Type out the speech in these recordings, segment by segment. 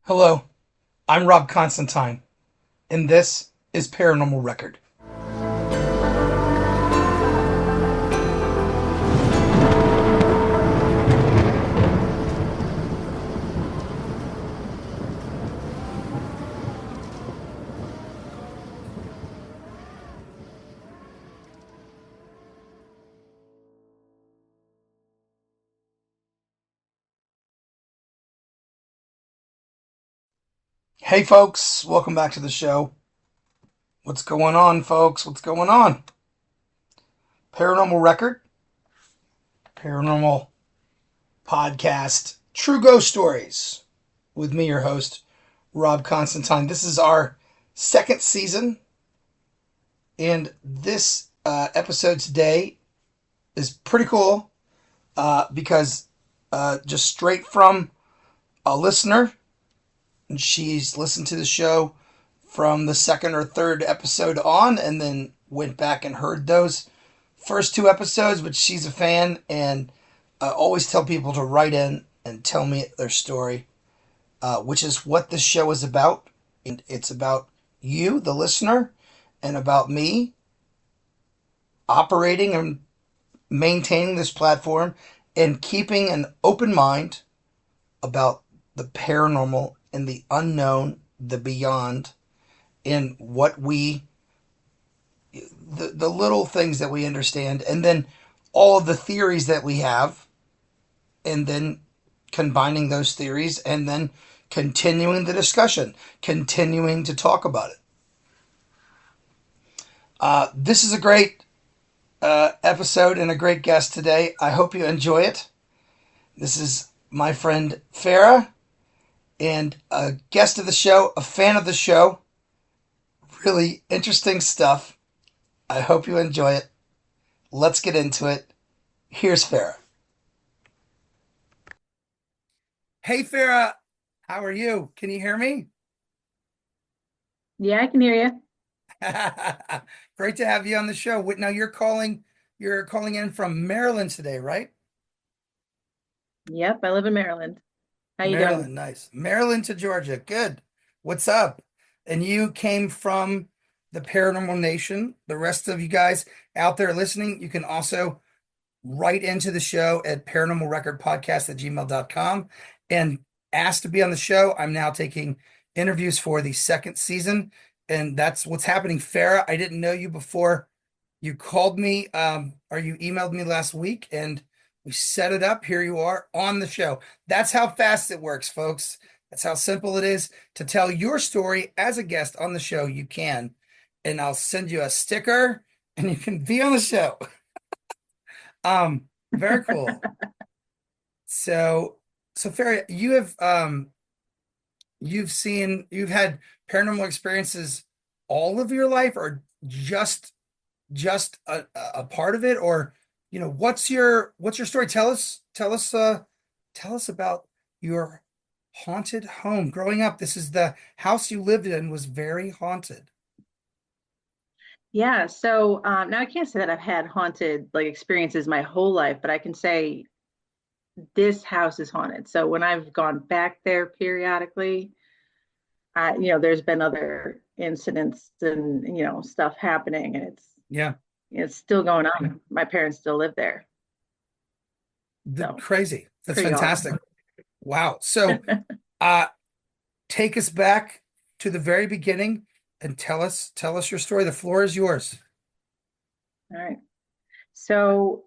Hello, I'm Rob Constantine, and this is Paranormal Record. Hey, folks, welcome back to the show. What's going on, folks? What's going on? Paranormal Record, Paranormal Podcast, True Ghost Stories, with me, your host, Rob Constantine. This is our second season, and this episode today is pretty cool because just straight from a listener. And she's listened to the show from the second or third episode on and then went back and heard those first two episodes, but she's a fan, and I always tell people to write in and tell me their story, which is what this show is about. And it's about you, the listener, and about me operating and maintaining this platform and keeping an open mind about the paranormal and the unknown, the beyond, and what we, the little things that we understand, and then all of the theories that we have, and then combining those theories, and then continuing the discussion, continuing to talk about it. This is a great episode and a great guest today. I hope you enjoy it. This is my friend Farrah, and a guest of the show, a fan of the show. Really interesting stuff. I hope you enjoy it. Let's get into it. Here's Farrah. Hey, Farrah. How are you? Can you hear me? Yeah, I can hear you. Great to have you on the show. Now you're calling in from Maryland today, right? Yep, I live in Maryland. How you doing? Maryland, nice. Maryland to Georgia. Good. What's up? And you came from the Paranormal Nation. The rest of you guys out there listening, you can also write into the show at paranormalrecordpodcast@gmail.com and ask to be on the show. I'm now taking interviews for the second season, and that's what's happening. Farrah, I didn't know you before you called me, or you emailed me last week, and we set it up. Here you are on the show. That's how fast it works, folks. That's how simple it is to tell your story as a guest on the show. You can, and I'll send you a sticker, and you can be on the show. Very cool. So, so Farrah, you've had paranormal experiences all of your life, or just a part of it, or what's your story? Tell us about your haunted home growing up. This is the house you lived in was very haunted. Yeah, so now I can't say that I've had haunted like experiences my whole life, but I can say this house is haunted. So when I've gone back there periodically, there's been other incidents and stuff happening, and Yeah, it's still going on. My parents still live there, so crazy. That's pretty fantastic. awesome. Wow. So, uh, take us back to the very beginning and tell us your story. The floor is yours. All right. So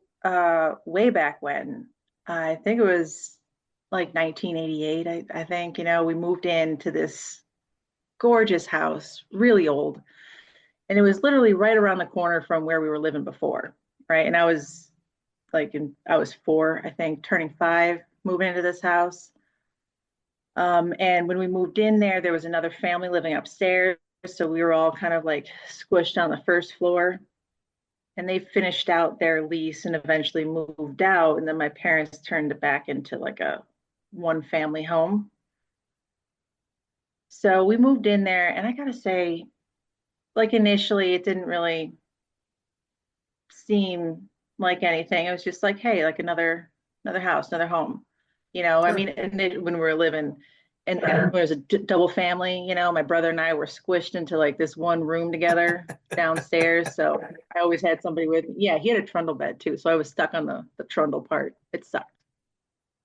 way back when, I think it was like 1988, I think, we moved into this gorgeous house, really old. And it was literally right around the corner from where we were living before, right? And I was four, I think, turning five, moving into this house. And when we moved in there, there was another family living upstairs. So we were all kind of like squished on the first floor, and they finished out their lease and eventually moved out. And then my parents turned it back into like a one family home. So we moved in there, and I gotta say, like initially, it didn't really seem like anything. It was just like, hey, like another house, another home. I Sure. mean, when we were living, And then there was a double family, my brother and I were squished into like this one room together downstairs. So I always had somebody with me. Yeah, he had a trundle bed too. So I was stuck on the trundle part. It sucked.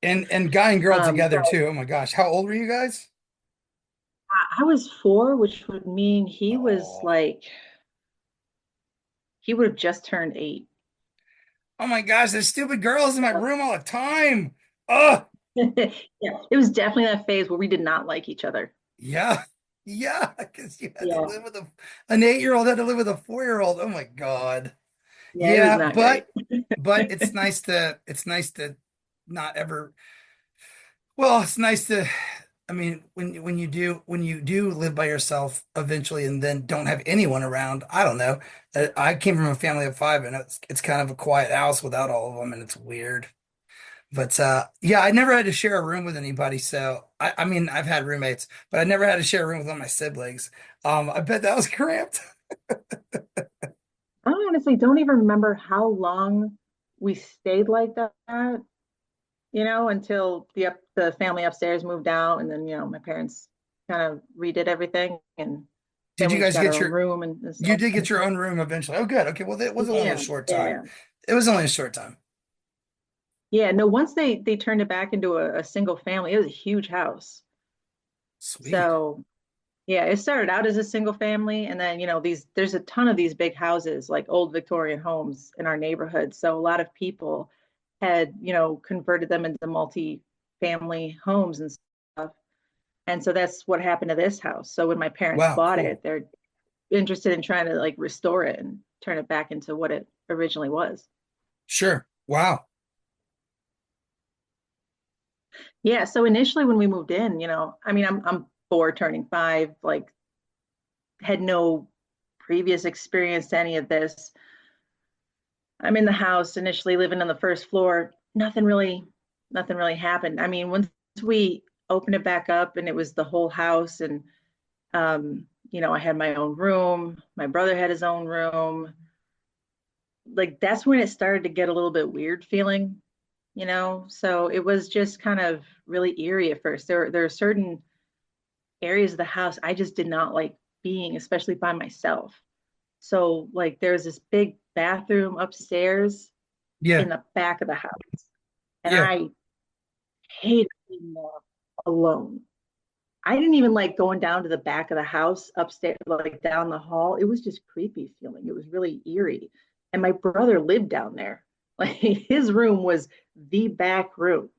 And guy and girl together So too. Oh my gosh. How old were you guys? I was 4, which would mean he was Oh. like, he would have just turned 8. Oh my gosh, there's stupid girls in my room all the time. Oh, Yeah, it was definitely that phase where we did not like each other. yeah. Yeah, because you had to Yeah, live with an 8-year-old had to live with a 4-year-old. Oh my God. yeah, it was Yeah, not great. but it's nice to not ever well, it's nice to I mean, when you do live by yourself eventually and then don't have anyone around, I don't know. I came from a family of five and it's kind of a quiet house without all of them and it's weird. But yeah, I never had to share a room with anybody. So I mean, I've had roommates, but I never had to share a room with one of my siblings. I bet that was cramped. I honestly don't even remember how long we stayed like that, until the family upstairs moved out, and then my parents kind of redid everything, and Did then you we guys got our get own your room and you stuff. did get your own room eventually? Oh, good. Okay, well, it was only a Yeah, short time. yeah, It was only a short time. yeah. No, once they turned it back into a single family, it was a huge house. Sweet. So yeah, it started out as a single family, and then there's a ton of these big houses, like old Victorian homes in our neighborhood. So a lot of people had converted them into multi-family homes and stuff. And so that's what happened to this house. So when my parents Wow, bought cool. it, they're interested in trying to like restore it and turn it back into what it originally was. Sure. Wow. Yeah. So initially when we moved in, I mean, I'm 4 turning 5, like had no previous experience to any of this. I'm in the house initially living on the first floor. Nothing really happened. I mean, once we opened it back up and it was the whole house, and I had my own room, my brother had his own room. Like that's when it started to get a little bit weird feeling. So it was just kind of really eerie at first. There are certain areas of the house I just did not like being, especially by myself. So like there's this big bathroom upstairs Yeah. in the back of the house, and Yeah. I hated being there alone. I didn't even like going down to the back of the house upstairs, like down the hall. It was just creepy feeling. It was really eerie. And my brother lived down there. Like his room was the back room.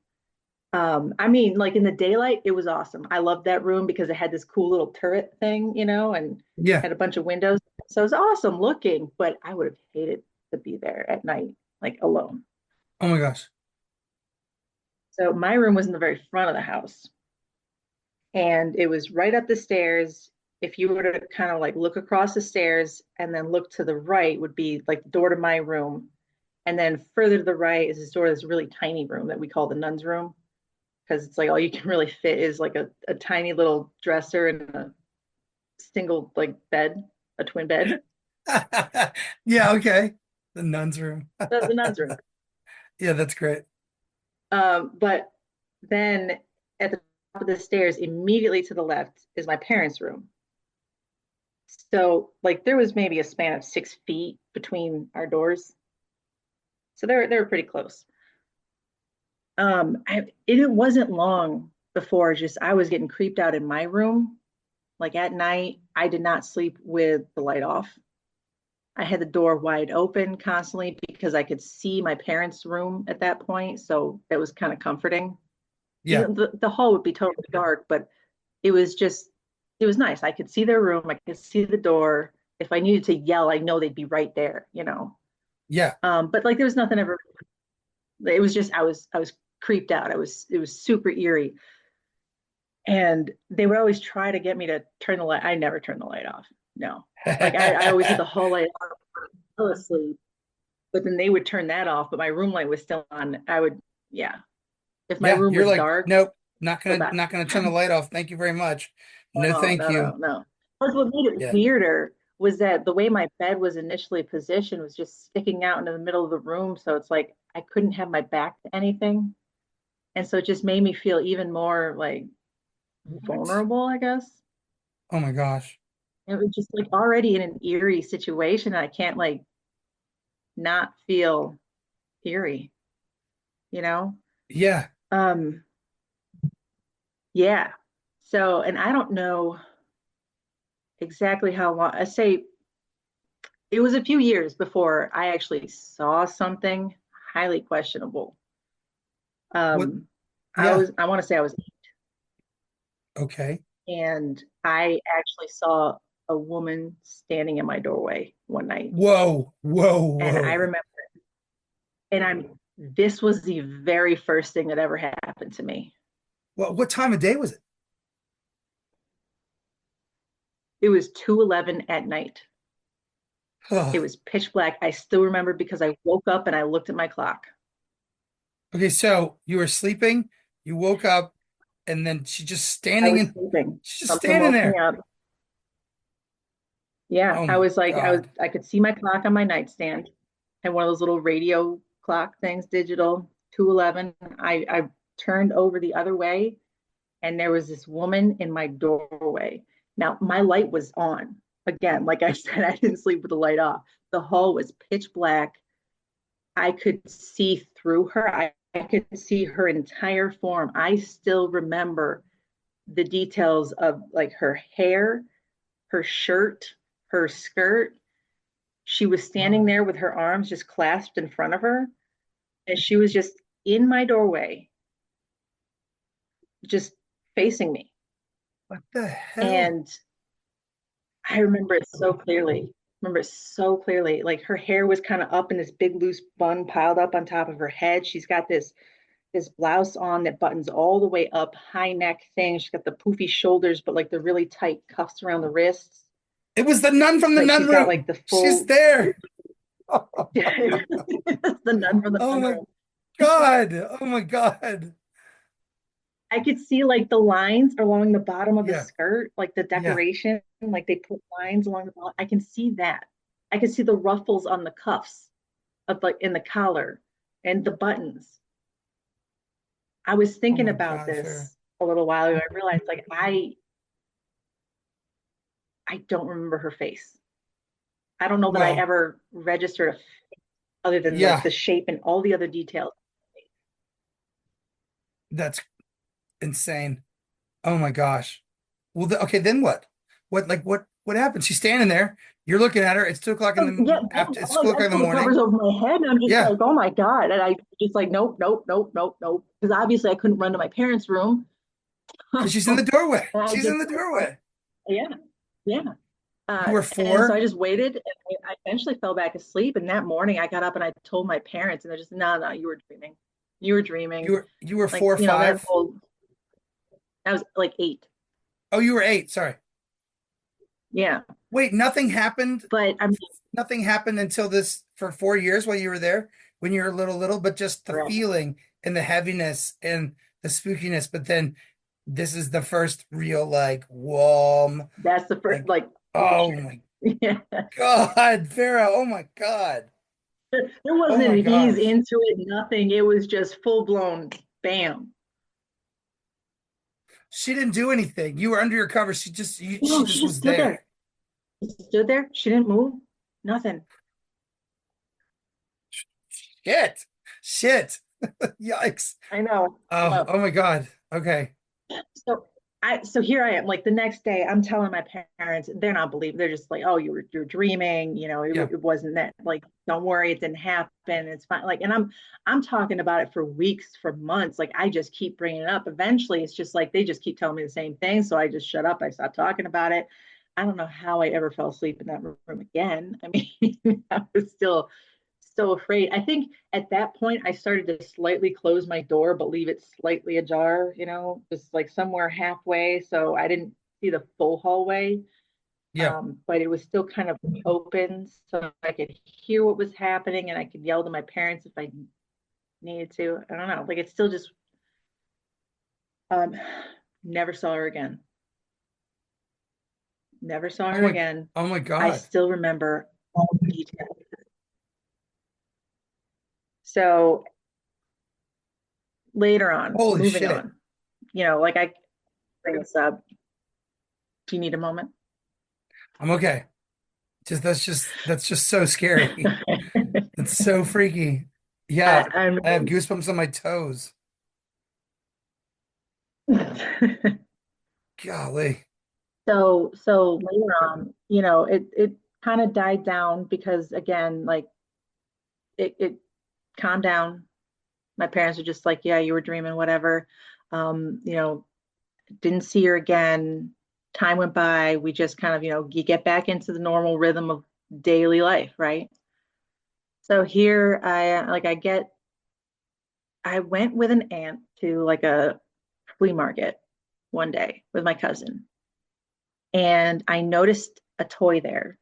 I mean, like in the daylight, it was awesome. I loved that room because it had this cool little turret thing, and Yeah. had a bunch of windows. So it was awesome looking, but I would have hated to be there at night, like alone. Oh my gosh. So my room was in the very front of the house, and it was right up the stairs. If you were to kind of like look across the stairs and then look to the right would be like the door to my room. And then further to the right is this door, this really tiny room that we call the nun's room, because it's like all you can really fit is like a tiny little dresser and a single like bed, a twin bed. Yeah, okay. The nun's room. The nun's room. Yeah, that's great. But then at the top of the stairs, immediately to the left, is my parents' room. So like there was maybe a span of 6 feet between our doors. So they were pretty close. It wasn't long before just I was getting creeped out in my room. Like at night, I did not sleep with the light off. I had the door wide open constantly because I could see my parents' room at that point. So that was kind of comforting. Yeah. Even the hall would be totally dark, but it was nice. I could see their room, I could see the door. If I needed to yell, I know they'd be right there. Yeah. But like there was nothing ever. It was just I was creeped out. It was super eerie. And they would always try to get me to turn the light. I never turned the light off. No. Like I always had the hall light on, fell asleep, but then they would turn that off, but my room light was still on. Yeah. If my Yeah, room you're was like, dark, nope, not go gonna back. not gonna turn the light off. Thank you very much. No, No, thank no, you. no, no. Plus, what made it Yeah. weirder was that the way my bed was initially positioned was just sticking out into the middle of the room. So it's like I couldn't have my back to anything. And so it just made me feel even more like What? vulnerable, I guess. Oh my gosh. It was just like already in an eerie situation. I can't like not feel eerie, you know? Yeah. Um, yeah. So, and I don't know exactly how long, I say it was a few years before I actually saw something highly questionable. What? I Yeah. was, I want to say I was, Okay. and I actually saw a woman standing in my doorway one night. Whoa. Whoa. And I Whoa. remember, and this was the very first thing that ever happened to me. What time of day was it? It was 2:11 at night. It Oh. was pitch black. I still remember because I woke up and I looked at my clock. Okay, so you were sleeping, you woke up, and then I was sleeping. she's just Something standing woke me there. up. Yeah, Oh my God. I could see my clock on my nightstand and one of those little radio clock things, digital, 2:11. I turned over the other way and there was this woman in my doorway. Now, my light was on. Again, like I said, I didn't sleep with the light off. The hall was pitch black. I could see through her. I could see her entire form. I still remember the details of like her hair, her shirt, her skirt. She was standing God. there with her arms just clasped in front of her, and she was just in my doorway, just facing me. What the hell? And I remember it so clearly. Remember it so clearly. Like her hair was kind of up in this big loose bun piled up on top of her head. She's got this blouse on that buttons all the way up, high neck thing. She's got the poofy shoulders, but like the really tight cuffs around the wrists. It was the nun from the Like nun she's got like room. the She's full there. the nun from the Oh my sunroom. God. Oh my God. I could see like the lines along the bottom of the Yeah. skirt, like the Yeah. decoration, like they put lines along the bottom. I can see that. I can see the ruffles on the cuffs of like in the collar and the buttons. I was Oh thinking my about God, Farrah. this a little while ago. I realized like I don't remember her face. I don't know that I Well, ever registered a other than like yeah, the shape and all the other details. that's insane. Oh my gosh. Well, okay, then what? What happened? She's standing there. You're looking at her. It's 2 o'clock in Oh, yeah, the then after. It's all two I o'clock got in the pulled the covers morning. over my head, and I'm just Yeah, like, oh my God. And I just like, nope, nope, nope, nope, nope, nope. Because obviously I couldn't run to my parents' room. because she's in the And doorway. I She's in just, the doorway. yeah, yeah. You were And so I four. just waited and I eventually fell back asleep. And that morning I got up and I told my parents, and they're just, no, no, you were dreaming. You were dreaming. You were Like, four or that five. whole, I was like 8. Oh, you were eight. Sorry. Yeah. Wait, nothing happened. But I'm Nothing happened until this for 4 years while you were there when you were little, but just the correct. feeling and the heaviness and the spookiness. But then this is the first real like whoa, That's the first, like like, oh oh shit. my Yeah. God, Farrah, oh my God. There Oh wasn't my an ease gosh. into it, nothing. It was just full blown bam. She didn't do anything. You were under your cover. She No, she just just was stood there. there. She stood there. She didn't move. Nothing. Shit. Shit. Yikes. I know. Oh, Yeah. oh my God. Okay. So so here I am. Like the next day, I'm telling my parents, they're not believing. They're just like, "Oh, you're dreaming. Yeah. It wasn't that. Like, don't worry, it didn't happen. It's fine." Like, and I'm talking about it for weeks, for months. Like, I just keep bringing it up. Eventually, it's just like they just keep telling me the same thing. So I just shut up. I stopped talking about it. I don't know how I ever fell asleep in that room again. I mean, I was still afraid. I think at that point I started to slightly close my door, but leave it slightly ajar, just like somewhere halfway. So I didn't see the full hallway, Yeah. but it was still kind of open. So I could hear what was happening and I could yell to my parents if I needed to. I don't know. Like it's still just, um, never saw her again. Never saw Oh her my again. oh my I God. still remember all the details. So later on, Holy moving shit. on, like bring this up. Do you need a moment? I'm okay. That's just so scary. That's so freaky. Yeah, I'm I have goosebumps on my toes. Golly. so later on, it kind of died down because again, like it calmed down. My parents were just like, yeah, you were dreaming, whatever. You know, didn't see her again. Time went by. We just kind of, you get back into the normal rhythm of daily life, right? So here I went with an aunt to like a flea market one day with my cousin, and I noticed a toy there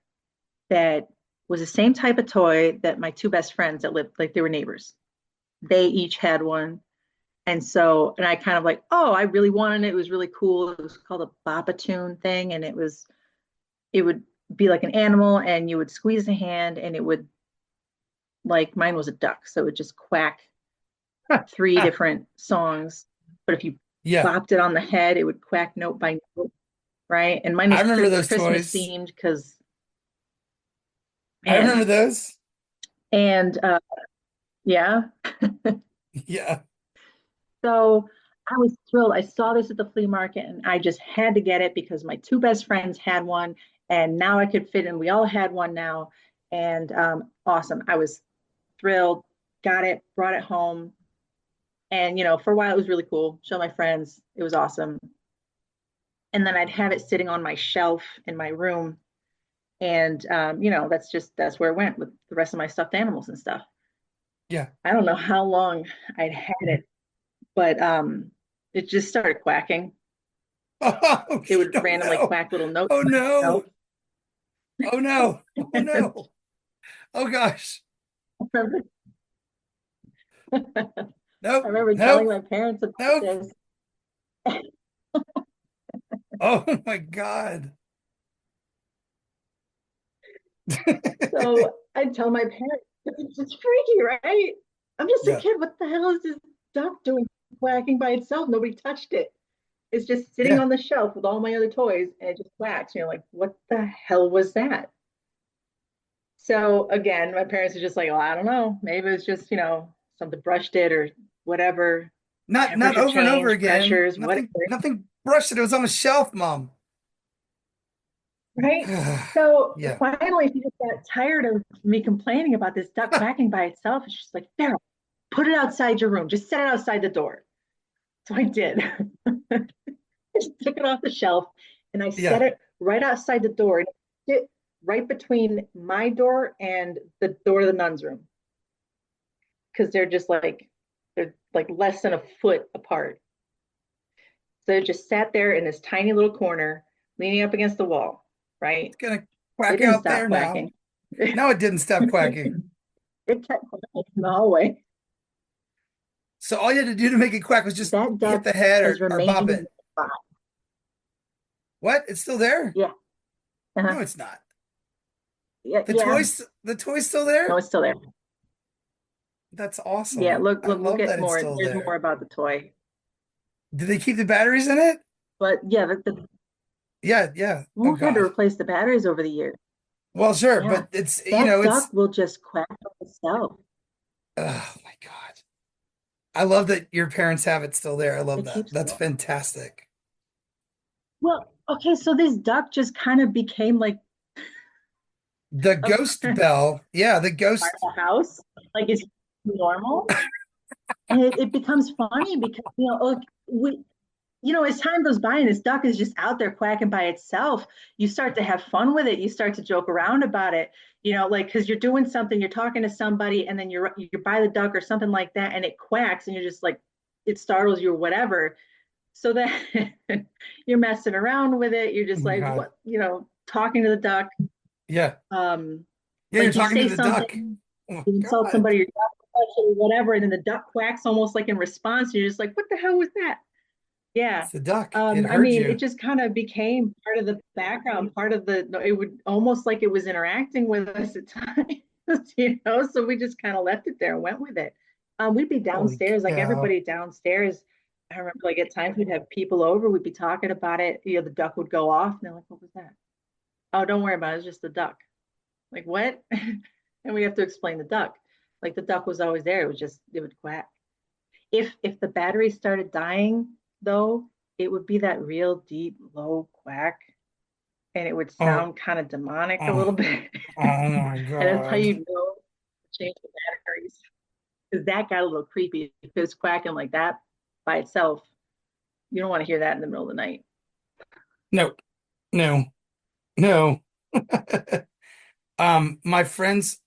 that was the same type of toy that my two best friends that lived, like they were neighbors. They each had one. And I kind of like, oh, I really wanted it. It was really cool. It was called a Bopatoon thing. And it would be like an animal and you would squeeze a hand and it would, like, mine was a duck. So it would just quack three Ah, different songs. But if you yeah, bopped it on the head, it would quack note by note, right? And mine I was remember those Christmas toys. themed because, I remember man, those. and yeah. Yeah, So I was thrilled. I saw this at the flea market and I just had to get it because my two best friends had one and now I could fit in. We all had one now. And awesome. I was thrilled, got it, brought it home. And, for a while it was really cool. Show my friends. It was awesome. And then I'd have it sitting on my shelf in my room. And, that's where it went with the rest of my stuffed animals and stuff. yeah. I don't know how long I'd had it, but it just started quacking. Oh, It would no, randomly no. quack little notes Oh by no. itself. Oh no. Oh no. Oh gosh. I remember, I Nope. remember telling Nope. my parents about Nope. this. Oh my God. So I'd tell my parents, it's freaky, right? I'm just a Yeah. kid. What the hell is this duck doing quacking by itself? Nobody touched it. It's just sitting Yeah. on the shelf with all my other toys and it just quacks. You're like, what the hell was that? So again, my parents are just like, well, I don't know. Maybe it's just, something brushed it or whatever. Not Temperature over and over change, again. pressures, whatever. Nothing brushed it. It was on a shelf, Mom. Right? So Yeah. finally, she just got tired of me complaining about this duck quacking by itself. And she's like, Farrah, put it outside your room. Just set it outside the door. So I did. I just took it off the shelf and I set Yeah. it right outside the door. And it right between my door and the door of the nun's room. Because they're like less than a foot apart. So it just sat there in this tiny little corner, leaning up against the wall, right? It's gonna It quack didn't out stop there now. quacking. No, it didn't stop quacking. It kept quacking in the hallway. So all you had to do to make it quack was just That hit duck the head has or remained bop in it. the spot. What? It's still there? Yeah. Uh-huh. No, it's not. Yeah. The Yeah. toy's still No, there? it's still there. That's Yeah. awesome. Look, I look, we'll love get that it's more. still There's more there. about the toy. Did they keep the batteries in it? But yeah, Yeah, yeah. Oh we've had to God. replace the batteries over the years. Well, sure, Yeah. but it's That duck it's will just quack by itself. oh my God. I love that your parents have it still there. I love It that. keeps That's going. fantastic. Well, okay, so this duck just kind of became like The a ghost part bell. Yeah, the of ghost. the house. Like it's normal. And it becomes funny because, look, as time goes by and this duck is just out there quacking by itself, you start to have fun with it. You start to joke around about it, like because you're doing something, you're talking to somebody, and then you're by the duck or something like that, and it quacks, and you're just like, it startles you or whatever. So that you're messing around with it. You're Oh just my like, God. what, talking to the duck. Yeah. Um, Yeah, you're like you talking to say the duck. something, Oh my you insult God. somebody, or whatever, and then the duck quacks almost like in response. And you're just like, what the hell was that? Yeah. It's the duck. It I heard mean, it you. just kind of became part of the background, part of it would almost like it was interacting with us at times, so we just kind of left it there and went with it. We'd be Holy downstairs, like cow. everybody downstairs. I remember like at times we'd have people over, we'd be talking about it. The duck would go off, and they're like, "What was that?" Oh, don't worry about it. It's just a duck. Like what? And we have to explain the duck. Like the duck was always there. It would quack. If the battery started dying, though, it would be that real deep, low quack, and it would Oh, sound kind of demonic a oh, little bit. oh my And that's how God. you know to change the batteries. Because that got a little creepy. If it was quacking like that by itself, you don't want to hear that in the middle of the night. No, no, no. My friend's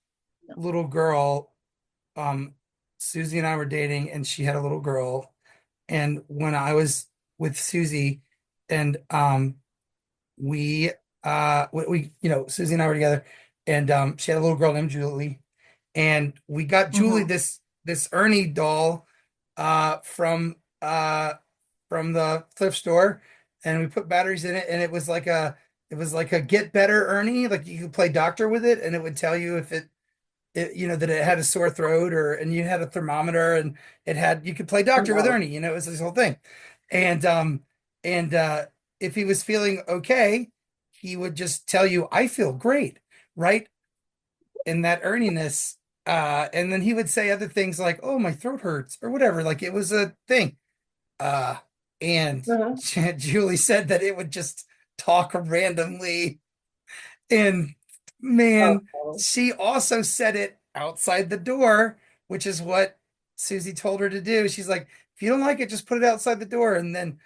No. little girl, Susie and I were dating, and she had a little girl. And when I was with Susie, and we Susie and I were together, and she had a little girl named Julie, and we got Julie Mm-hmm. this Ernie doll from from the thrift store, and we put batteries in it, and it was like a get better Ernie, like you could play doctor with it, and it would tell you if that it had a sore throat, or and you had a thermometer, and you could play Oh doctor with no. Ernie, it was this whole thing. And if he was feeling okay, he would just tell you, I feel great, right? In that Erniness. And then he would say other things like, oh, my throat hurts, or whatever, like it was a thing. Uh and Uh-huh. Julie said that it would just talk randomly, and man, Oh, she also said it outside the door, which is what Susie told her to do. She's like, if you don't like it, just put it outside the door. And then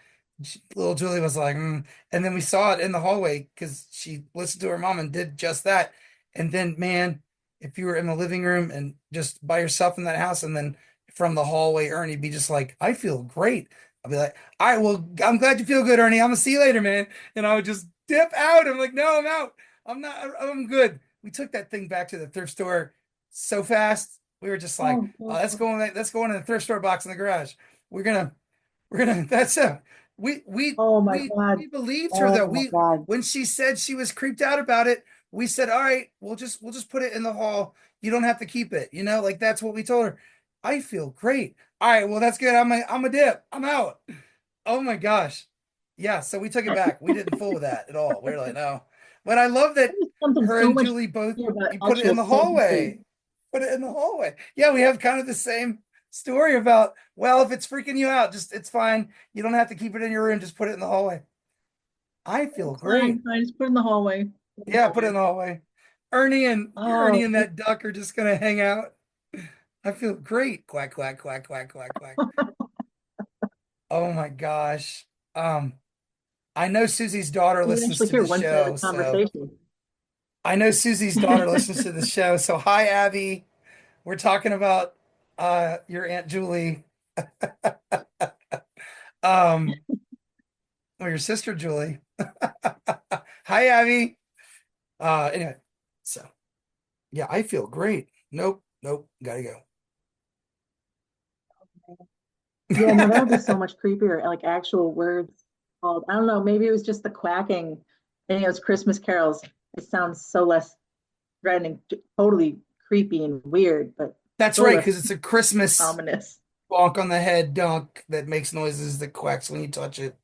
little Julie was like, "Mm." And then we saw it in the hallway because she listened to her mom and did just that. And then, man, if you were in the living room and just by yourself in that house, and then from the hallway, Ernie'd be just like, I feel great. I'll be like, all right, well, I'm glad you feel good, Ernie. I'm gonna see you later, man. And I would just dip out. I'm like, no, I'm out. I'm not, I'm good. We took that thing back to the thrift store so fast. We were just like, oh, oh, oh, let's go in the thrift store box in the garage. We're gonna, that's it. oh my We God. believed her though. Oh my God. When she said she was creeped out about it, we said, all right, we'll just put it in the hall. You don't have to keep it. Like that's what we told her. I feel great. All right, well, that's good. I'm a dip. I'm out. Oh my gosh. Yeah, so we took it back. We didn't fool with that at all. We were like, no. But I love that There's something her so and much Julie both, about you put it actual in the hallway. sensing. Put it in the hallway. Yeah, we have kind of the same story about, well, if it's freaking you out, just it's fine. You don't have to keep it in your room, just put it in the hallway. I feel It's great. fine. Fine. Just put it in the hallway. Put it in the Yeah, put it in hallway. the hallway. Ernie Oh, and that duck are just gonna hang out. I feel great. Quack, quack, quack, quack, quack, quack. Oh my gosh. Um, I know Susie's daughter you can listens actually to hear the one side of show, the so conversation. I know Susie's daughter listens to the show. So hi, Abby. We're talking about your Aunt Julie, um, or your sister Julie. Hi, Abby. Anyway, so yeah, I feel great. Nope, nope, gotta Yeah, no, that would be so go. much creepier. Like actual words called. I don't know. Maybe it was just the quacking. And it's Christmas carols. It sounds so less threatening, totally creepy and weird, but That's so right, less because it's a Christmas ominous. bonk on the head dunk that makes noises that quacks when you touch it.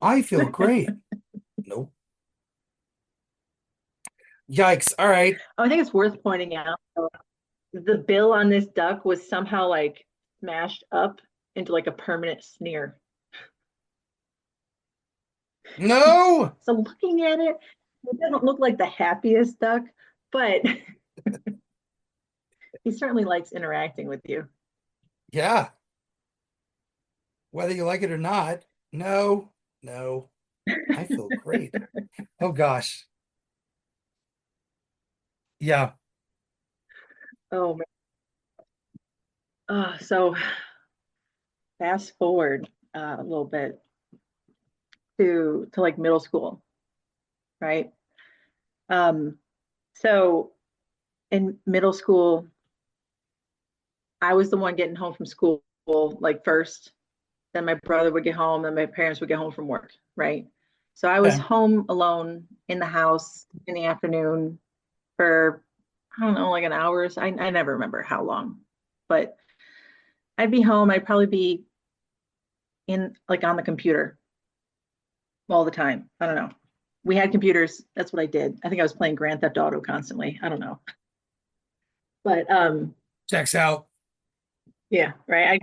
I feel great. Nope. Yikes. All right. I think it's worth pointing out though, the bill on this duck was somehow like smashed up into like a permanent sneer. No. So looking at it, it doesn't look like the happiest duck, but he certainly likes interacting with you. Yeah. Whether you like it or not. No. No. I feel great. Oh gosh. Yeah. Oh man. So fast forward a little bit to like middle school, right? Um, so in middle school, I was the one getting home from school like first. Then my brother would get home, then my parents would get home from work, right? So I was Okay. home alone in the house in the afternoon for I don't know, like an hour. I never remember how long, but I'd be home. I'd probably be in like on the computer all the time. I don't know. We had computers. That's what I did. I think I was playing Grand Theft Auto constantly. I don't know. But Checks out. yeah, right.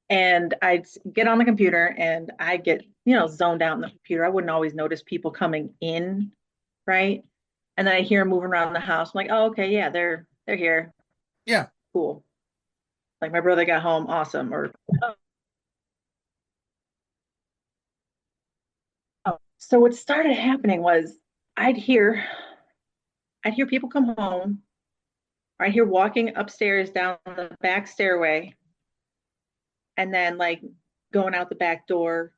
And I'd get on the computer and I get, you know, zoned out in the computer. I wouldn't always notice people coming in, right? And then I hear them moving around the house. I'm like, oh, okay, yeah, they're here. Yeah. Cool. Like my brother got home, awesome. Or oh. So what started happening was I'd hear I'd hear people come home, or I'd hear walking upstairs down the back stairway, and then like going out the back door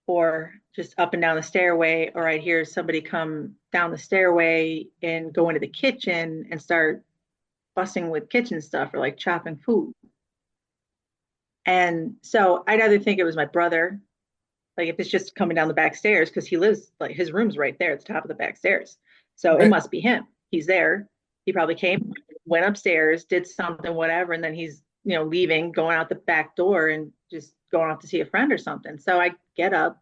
or just up and down the stairway, or I'd hear somebody come down the stairway and go into the kitchen and start fussing with kitchen stuff or like chopping food. And so I'd either think it was my brother, like if it's just coming down the back stairs, because he lives like his room's right there at the top of the back stairs. So it Right. must be him. He's there. He probably came, went upstairs, did something, whatever, and then he's, you know, leaving, going out the back door and just going off to see a friend or something. So I get up,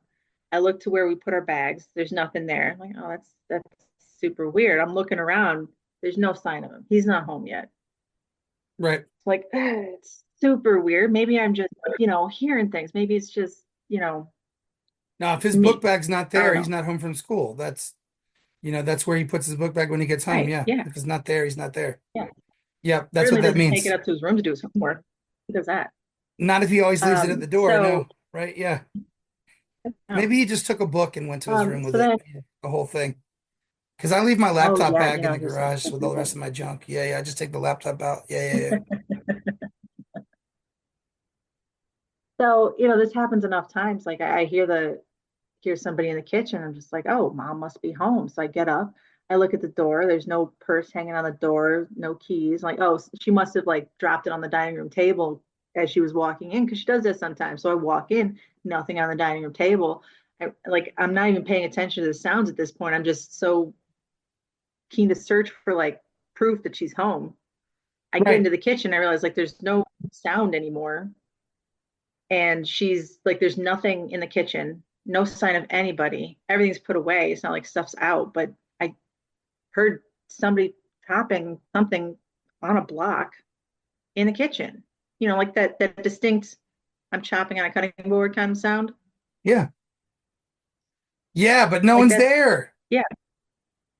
I look to where we put our bags. There's nothing there. I'm like, oh, that's super weird. I'm looking around. There's no sign of him. He's not home yet. Right. It's like it's super weird. Maybe I'm just, you know, hearing things. Maybe it's just, you know, Now, if his book me. bag's not I don't there, he's know. not home from school. That's where he puts his book bag when he gets home. Right. Yeah. Yeah. If it's not there, he's not there. Yeah. Yep. That's what Certainly that doesn't take it means. up to his room to do his homework. He does that. Not if he always leaves it at the door. So No. Right. Yeah. no. Maybe he just took a book and went to his room with So it. then The whole thing. Because I leave my oh laptop yeah, you bag in know, the he was garage with thinking all the rest things. of my junk. Yeah. Yeah. I just take the laptop out. Yeah. Yeah. So, you know, this happens enough times. Like I hear somebody in the kitchen. I'm just like, oh, mom must be home. So I get up, I look at the door. There's no purse hanging on the door, no keys. Like, oh, she must have like dropped it on the dining room table as she was walking in because she does that sometimes. So I walk in, nothing on the dining room table. I'm not even paying attention to the sounds at this point. I'm just so keen to search for like proof that she's home. I get Right. into the kitchen, I realize like there's no sound anymore. And she's like, there's nothing in the kitchen, no sign of anybody. Everything's put away. It's not like stuff's out, but I heard somebody chopping something on a block in the kitchen. You know, like that distinct I'm chopping on a cutting board kind of sound. Yeah. Yeah. But no Like one's that's there. yeah,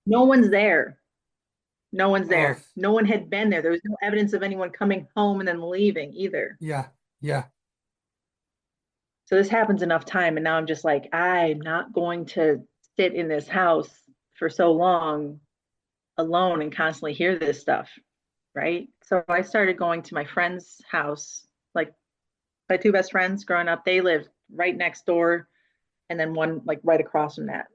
no one's there. No one's Oh, there. No one had been there. There was no evidence of anyone coming home and then leaving either. yeah. Yeah. So this happens enough time, and now I'm just like, I'm not going to sit in this house for so long alone and constantly hear this stuff, right? So I started going to my friend's house, like my two best friends growing up, they lived right next door, and then one like right across from that,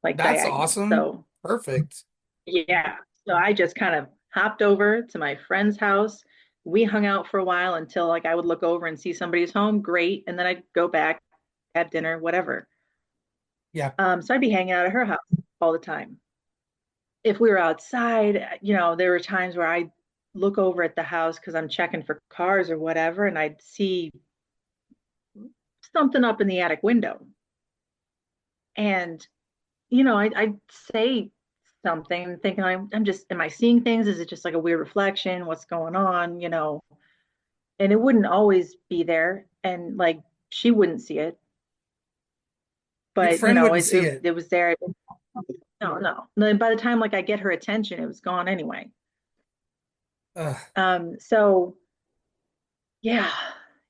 like That's diagonal. awesome. So Perfect. yeah, so I just kind of hopped over to my friend's house. We hung out for a while until like I would look over and see somebody's home, great, and then I'd go back, have dinner, whatever. Yeah. So I'd be hanging out at her house all the time. If we were outside, you know, there were times where I'd look over at the house because I'm checking for cars or whatever, and I'd see something up in the attic window. And, you know, I'd say something thinking I'm just, am I seeing things? Is it just like a weird reflection? What's going on? You know, and it wouldn't always be there. And like she wouldn't see it, Your but you friend know, wouldn't see it. it was there. No, no. And then by the time like I get her attention, it was gone anyway. Ugh. So yeah,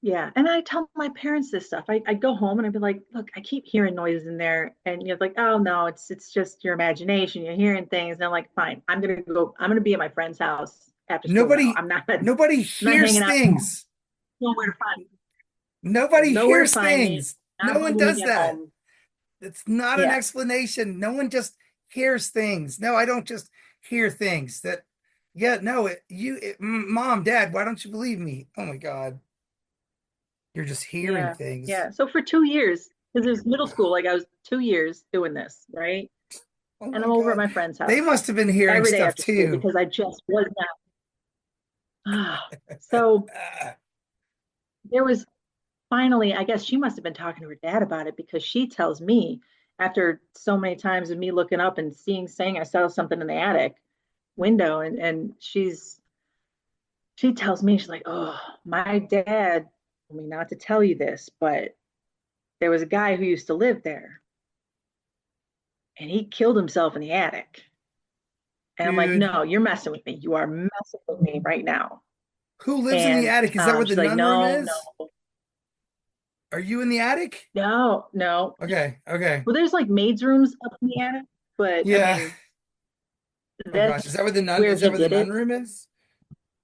yeah. And I tell my parents this stuff. I'd go home and I'd be like, look, I keep hearing noises in there. And you're like, oh no, it's just your imagination. You're hearing things. And I'm like, fine, I'm gonna be at my friend's house after school now. Nobody, I'm nobody not hears hanging out things. nowhere to find me. Nobody Nowhere to hears find me. things. No Not one when we does get that. home. It's not an Yeah, explanation. No one just hears things. No, I don't just hear things. Yeah, no, mom, dad, why don't you believe me? Oh my God. You're just hearing yeah, things. yeah. So for 2 years, because it was middle school, like I was 2 years doing this, right? Oh And my I'm over at God. my friend's They house must have been hearing every day stuff after school too. because I just was not. So Uh, there was finally, I guess she must have been talking to her dad about it because she tells me after so many times of me looking up and saying I saw something in the attic window, and she tells me, she's like, oh, my dad told me not to tell you this, but there was a guy who used to live there and he killed himself in the attic. And I'm like, Dude, no, you're messing with me. You are messing with me right now. who lives in the And attic? Is that where the she's like, nun room no, is? no, Are you in the attic? no, no. Okay, okay. Well, there's like maids' rooms up in the attic, but I Yeah. mean, Oh gosh, is that's that where the nun where is that he where the did nun it. room is?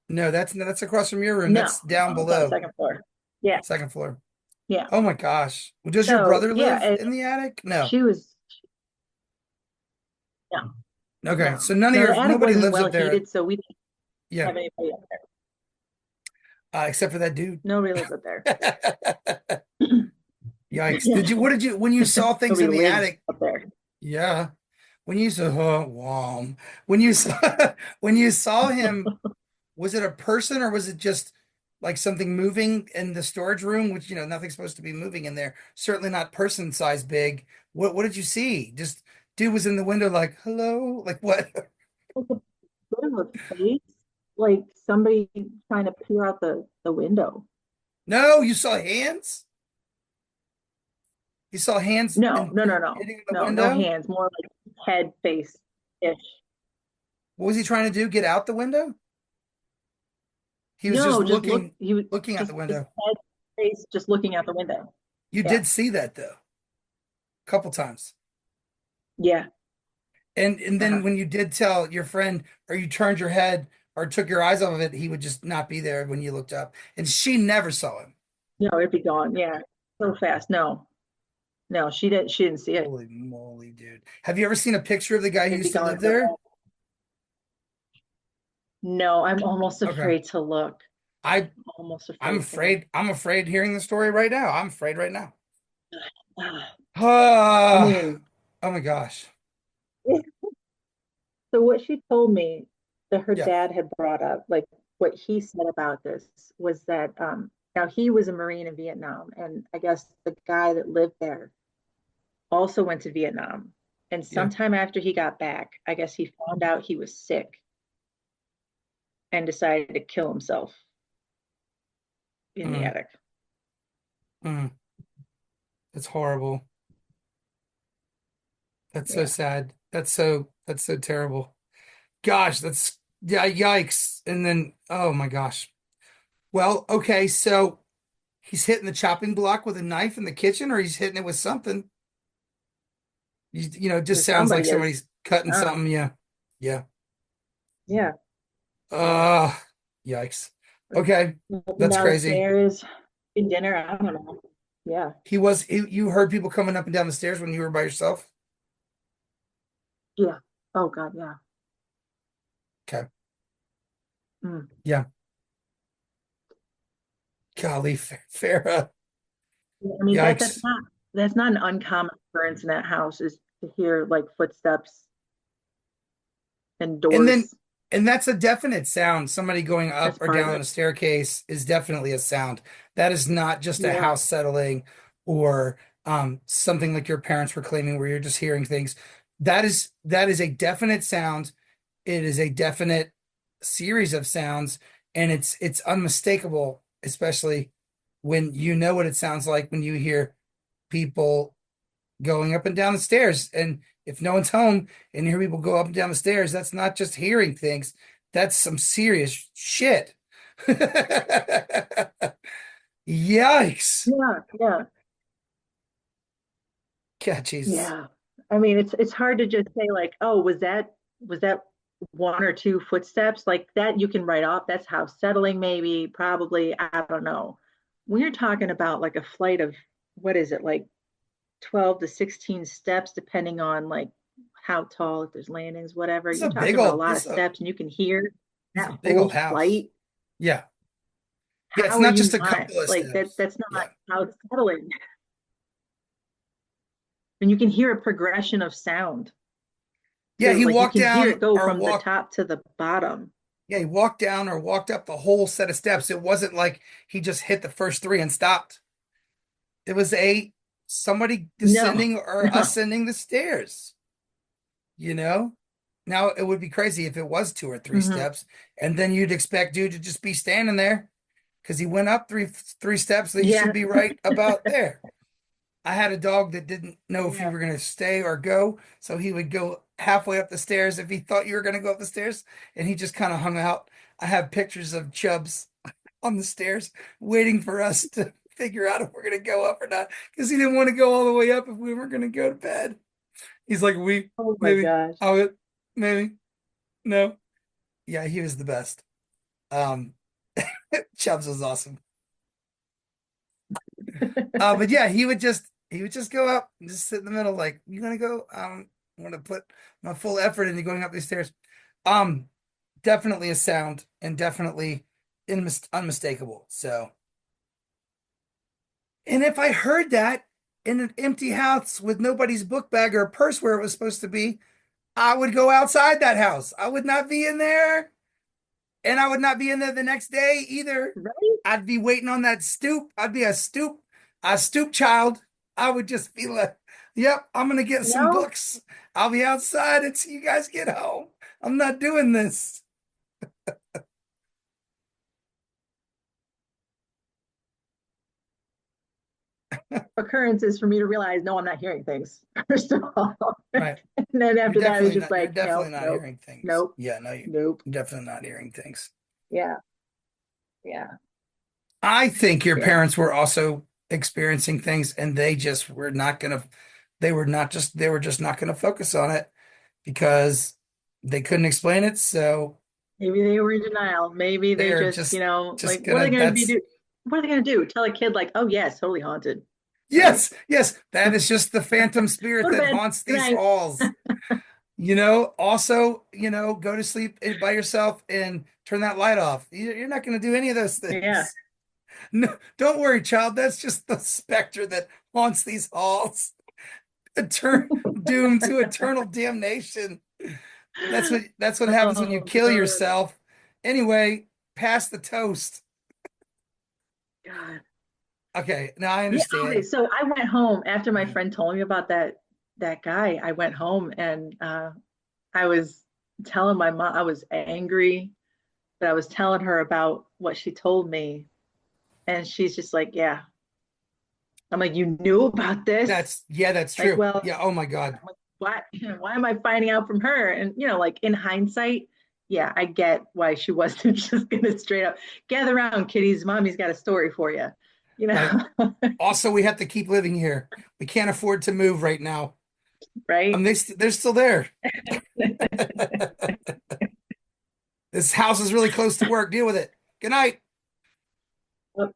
No, that's across from your room. No, That's down no, it's on the below, second floor. Yeah, second floor. yeah. Oh my gosh. Does your So brother yeah, live in the attic? No. she was no, Okay, no, so no. The attic nobody wasn't lives well up there. heated, so we didn't Yeah, have anybody up there. except for that dude. Nobody lives up there. Yikes. Yeah, When you saw things nobody in the lives attic? up there. Yeah. When you saw, oh, wow. When you saw, when you saw him, was it a person or was it just like something moving in the storage room, which, nothing's supposed to be moving in there. Certainly not person size big. What did you see? Just dude was in the window like, hello? Like what? Like a bit of a face, like somebody trying to peer out the window. No, you saw hands? You saw hands No, and no, no, no, hitting the no, no window? hands, more like head face ish. What was he trying to do? Get out the window? He was just No, just look. He was looking out just the his window. head face, just looking out the window. You Yeah, did see that though, a couple times. yeah, And then uh-huh. when you did tell your friend or you turned your head or took your eyes off of it, he would just not be there when you looked up. And she never saw him. No, it'd be gone. Yeah, so fast. No, no, she didn't. She didn't see it. Holy moly, dude. Have you ever seen a picture of the guy who It'd be used to gone live so there? fast. No, I'm almost Okay. afraid to look. I Almost I'm afraid to look. afraid. I'm afraid hearing the story right now. I'm afraid right now. I Ah, mean, oh my gosh. so what she told me that her Yeah, dad had brought up, like what he said about this was that now he was a Marine in Vietnam, and I guess the guy that lived there also went to Vietnam. And yeah. sometime after he got back, I guess he found out he was sick and decided to kill himself in the Mm, attic. mm. That's horrible. That's so Yeah. sad. That's so terrible. Gosh, that's yeah, yikes. And then oh my gosh. Well, okay, so he's hitting the chopping block with a knife in the kitchen, or he's hitting it with something. It just Or sounds like somebody is. somebody's cutting Oh, something. Yeah. Yeah. yeah. Uh, yikes. Okay. Walking That's crazy. downstairs, in dinner. I don't know. Yeah. You heard people coming up and down the stairs when you were by yourself? Yeah. Oh God, yeah. Okay. Mm. Yeah. Golly, Farrah. I mean that Yikes. that's not an uncommon occurrence in that house is to hear like footsteps and And then, doors. and that's a definite sound. Somebody going up That's or part of down it. a staircase is definitely a sound. That is not just a Yeah. house settling or something like your parents were claiming where you're just hearing things. That is a definite sound. It is a definite series of sounds, and it's unmistakable, especially when you know what it sounds like when you hear people going up and down the stairs. And if no one's home and you hear people go up and down the stairs, that's not just hearing things, that's some serious shit. Yikes. Yeah. Yeah. Yeah, Jesus. Yeah. I mean it's hard to just say like, oh, was that one or two footsteps? Like that you can write off. That's house settling, maybe, probably. I don't know. When you're talking about like a flight of what is it, like 12 to 16 steps, depending on like how tall, if there's landings, whatever. This is You're a big talking about a old lot of this is a steps, and you can hear this is a that big whole old house. flight. Yeah. Yeah, it's How are not you just a not couple of like that? steps. That's not Yeah. how it's settling. And you can hear a progression of sound Yeah, too. he Like you walked can hear down it go or from the walked top to the bottom. yeah, he walked down or walked up the whole set of steps. It wasn't like he just hit the first three and stopped. It was a somebody No, descending or no. ascending the stairs, you know? Now it would be crazy if it was two or three Hmm. steps, and then you'd expect dude to just be standing there because he went up three steps, so he should Yeah, be right about there. I had a dog that didn't know if you yeah. were going to stay or go, so he would go halfway up the stairs if he thought you were going to go up the stairs, and he just kind of hung out. I have pictures of Chubbs on the stairs waiting for us to figure out if we're going to go up or not because he didn't want to go all the way up if we were going to go to bed. He's like, we Oh my maybe, gosh. I would maybe, no. Yeah, he was the best. Um, Chubbs was awesome. But yeah, he would just go up and just sit in the middle, like, you gonna go? I'm gonna put my full effort into going up these stairs. Um, Definitely a sound and definitely unmistakable. So, and if I heard that in an empty house with nobody's book bag or purse where it was supposed to be, I would go outside that house. I would not be in there. And I would not be in there the next day either. Right? I'd be waiting on that stoop. I'd be a stoop child. I would just be like, yep, I'm gonna get some No, books. I'll be outside until you guys get home. I'm not doing this. occurrences for me to realize, no, I'm not hearing things, first of all. Right. And then after that, it's just You're like, definitely nope, not nope, hearing things. nope, Yeah, no, you're nope. definitely not hearing things. Yeah, yeah, I think your yeah. parents were also experiencing things and they just were not gonna they were just not gonna focus on it because they couldn't explain it. So Maybe they were in denial. Maybe they they're just, like, just what are they gonna going to be that's do? What are they going to do? Tell a kid like, oh yeah, it's totally haunted. Like, yes, that is just the phantom spirit go to that bed. haunts Good these night. halls. Also, go to sleep by yourself and turn that light off. You're not going to do any of those Yeah. things. No, don't worry, child. That's just the specter that haunts these halls. Etern Doomed to eternal damnation. That's what happens when you Oh kill God. yourself. Anyway, pass the toast. God. Okay, now I Yeah. Okay. understand. So I went home after my Mhm. friend told me about that guy. I went home and I was telling my mom I was angry, but I was telling her about what she told me, and she's just like, "Yeah." I'm like, "You knew about this?" That's Like, true. well, Yeah, oh my God. I'm like, why why am I finding out from her? And like in hindsight, yeah, I get why she wasn't just gonna straight up gather around, kiddies. Mommy's got a story for you. You Right. know, Also, we have to keep living here. We can't afford to move right now. right? They're still there. This house is really close to work. Deal with it. Good night. Yep.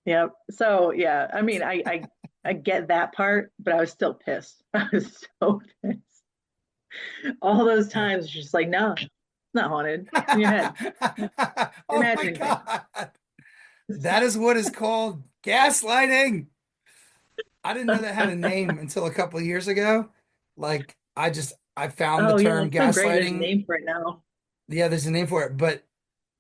Yep. So yeah, I mean, I get that part, but I was still pissed. I was so pissed. All those Yeah. times, just like, no, it's not haunted. It's in your head. You're Oh my imagining things. God. That is what is called gaslighting. I didn't know that had a name until a couple of years ago. Like I found the Oh yeah, term it's so great. There's a gaslighting. name for it now. Yeah, there's a name for it, but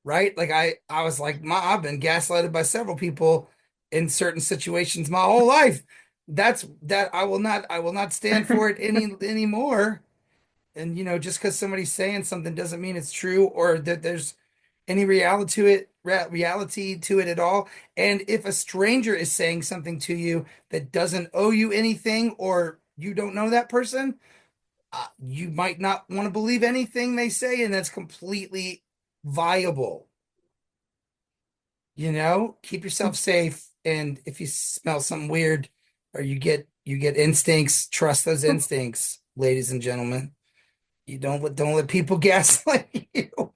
right, like I was like, I've been gaslighted by several people in certain situations my whole life. That I will not stand for it anymore. And just because somebody's saying something doesn't mean it's true or that there's any reality to it at all. And if a stranger is saying something to you that doesn't owe you anything or you don't know that person, you might not want to believe anything they say, and that's completely viable. Keep yourself safe. And if you smell something weird or you get instincts, trust those instincts, ladies and gentlemen. You don't let people gaslight you.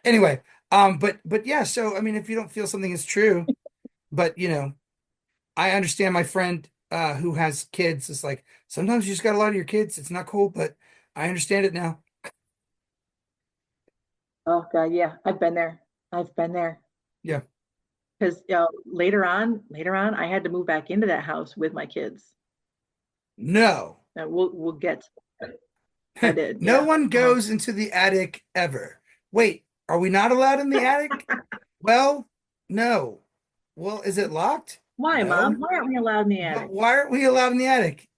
Anyway, but yeah, so I mean, if you don't feel something is true, but I understand my friend who has kids. It's like sometimes you just got a lot of your kids. It's not cool, but I understand it now. Oh God, yeah, I've been there. I've been there. Yeah. Because later on, I had to move back into that house with my kids. No. And we'll get to that. I did, No yeah. one Uh-huh. goes into the attic ever. Wait, are we not allowed in the attic? Well, no. Well, is it locked? Why, Mom? No. Why aren't we allowed in the But attic? why aren't we allowed in the attic?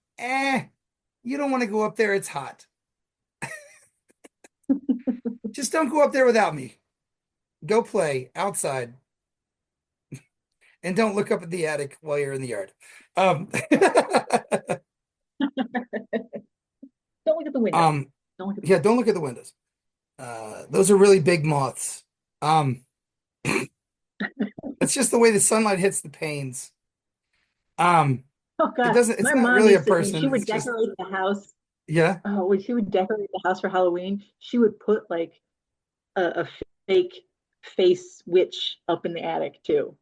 You don't want to go up there. It's hot. Just don't go up there without me. Go play outside and don't look up at the attic while you're in the yard. Um, Don't look at the window. um, Don't look at the yeah, window. don't look at the windows. Those are really big moths. It's just the way the sunlight hits the panes. Um, Oh it God, doesn't, it's my not mom really a used to, when she person. would It's just, decorate the house, yeah. oh, when she would decorate the house for Halloween, she would put like a fake face witch up in the attic too.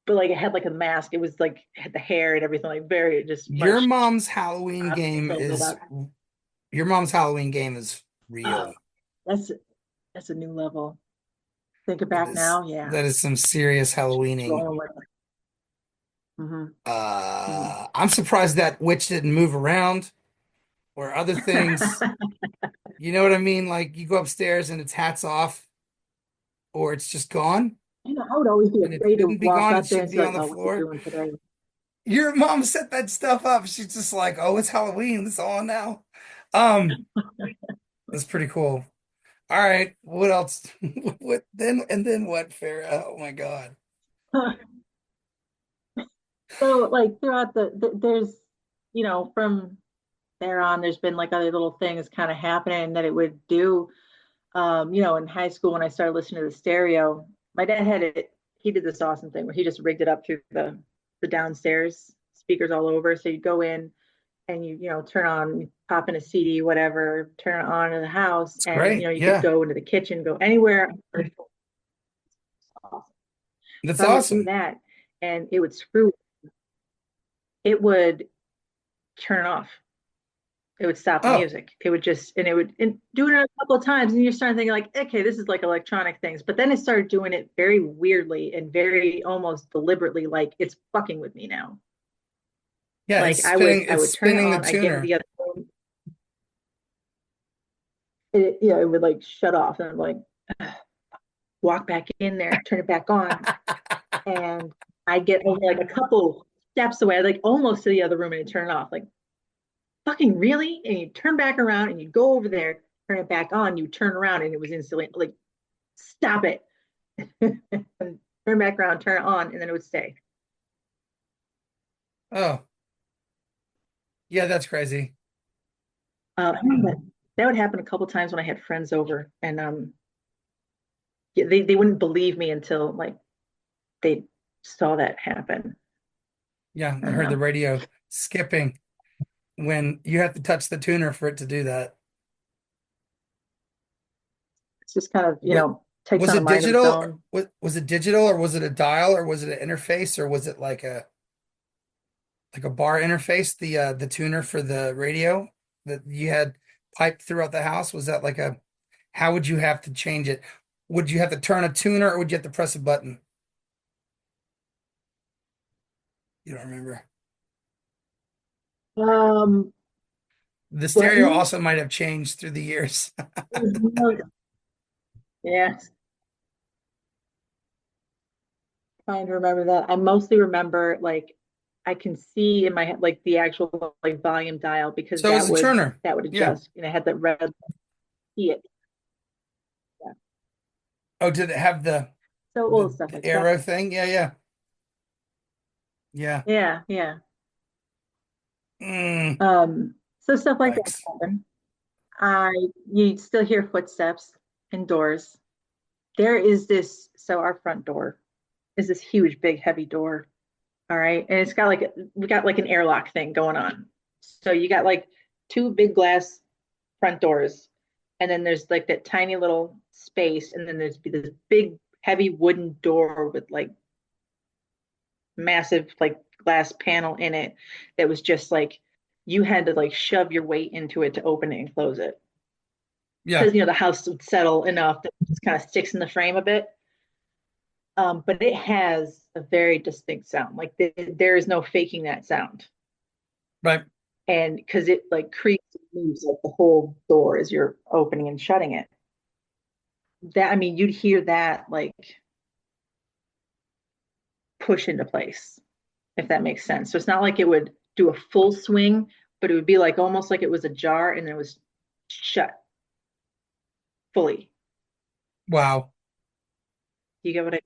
But like it had like a mask. It was like had the hair and everything, like very just Your much mom's Halloween game filmed is about. your mom's Halloween game is real. Oh, that's that's a new level. Think it That back is now, yeah. that is some serious She's Halloweening. rolling with it. Mm-hmm. I'm surprised that witch didn't move around or other things. You know what I mean? Like you go upstairs and its hat's off or it's just gone. You know, I would always be And it afraid to shouldn't be walk gone. It up there should and see be like, on the oh, what's it floor. doing today? Your mom set that stuff up. She's just like, oh, it's Halloween. It's on now. Um, that's pretty cool. All right. What else? What then? And then what, Farrah? Oh my God. So like throughout there's, you know, from there on, there's been like other little things kind of happening that it would do. You know, in high school when I started listening to the stereo, my dad had it. He did this awesome thing where he just rigged it up through the downstairs speakers all over. So you go in and you know turn on, pop in a CD, whatever, turn it on in the house, It's and you great. know you could Yeah. go into the kitchen, go anywhere. That's So I would do awesome. that, and it would screw. It would turn off. It would stop the Oh, music. It would just, and it would and do it a couple of times, and you're starting thinking like, okay, this is like electronic things. But then it started doing it very weirdly and very almost deliberately, like it's fucking with me now. yeah. Like I It's would turn it spinning the on, I get into tuner. the other room, you know, it would like shut off, and I'm like, walk back in there, turn it back on, and I get over like a couple steps away, like almost to the other room, and it turn it off. Like fucking really? And you turn back around and you go over there, turn it back on, you turn around and it was instantly like, stop it. And turn back around, turn it on, and then it would stay. Oh, yeah. That's crazy. But that would happen a couple times when I had friends over, and yeah, they wouldn't believe me until like they saw that happen. Yeah. I I don't heard the know. radio skipping when you have to touch the tuner for it to do that. It's just kind of, you What know, takes was on a it mind of its digital? own. Was it digital or was it a dial or was it an interface or was it like a bar interface, the tuner for the radio that you had piped throughout the house? Was that like a how would you have to change it? Would you have to turn a tuner or would you have to press a button? You don't remember. Um, The stereo Buttons. also might have changed through the years. Yeah, trying to remember that. I mostly remember like I can see in my head like the actual like volume dial because So it was a Turner. that would Yeah. adjust and it had that red see it. Yeah. Oh, did it have So old stuff the like that. arrow thing? Yeah, yeah. Yeah. Yeah, yeah. Mm, So stuff like that yikes. happen. I You still hear footsteps and doors. There is this, so our front door is this huge, big, heavy door. All right. And it's got like we got like an airlock thing going on. So you got like two big glass front doors, and then there's like that tiny little space, and then there's this big heavy wooden door with like massive like glass panel in it that was just like you had to like shove your weight into it to open it and close it Yeah. because you know the house would settle enough that it just kind of sticks in the frame a bit. But it has a very distinct sound. Like there is no faking that sound, Right. and because it like creaks and moves like the whole door as you're opening and shutting it. That I mean, you'd hear that like push into place. if that makes sense. So it's not like it would do a full swing, but it would be like almost like it was ajar and it was shut fully. Wow. You get what I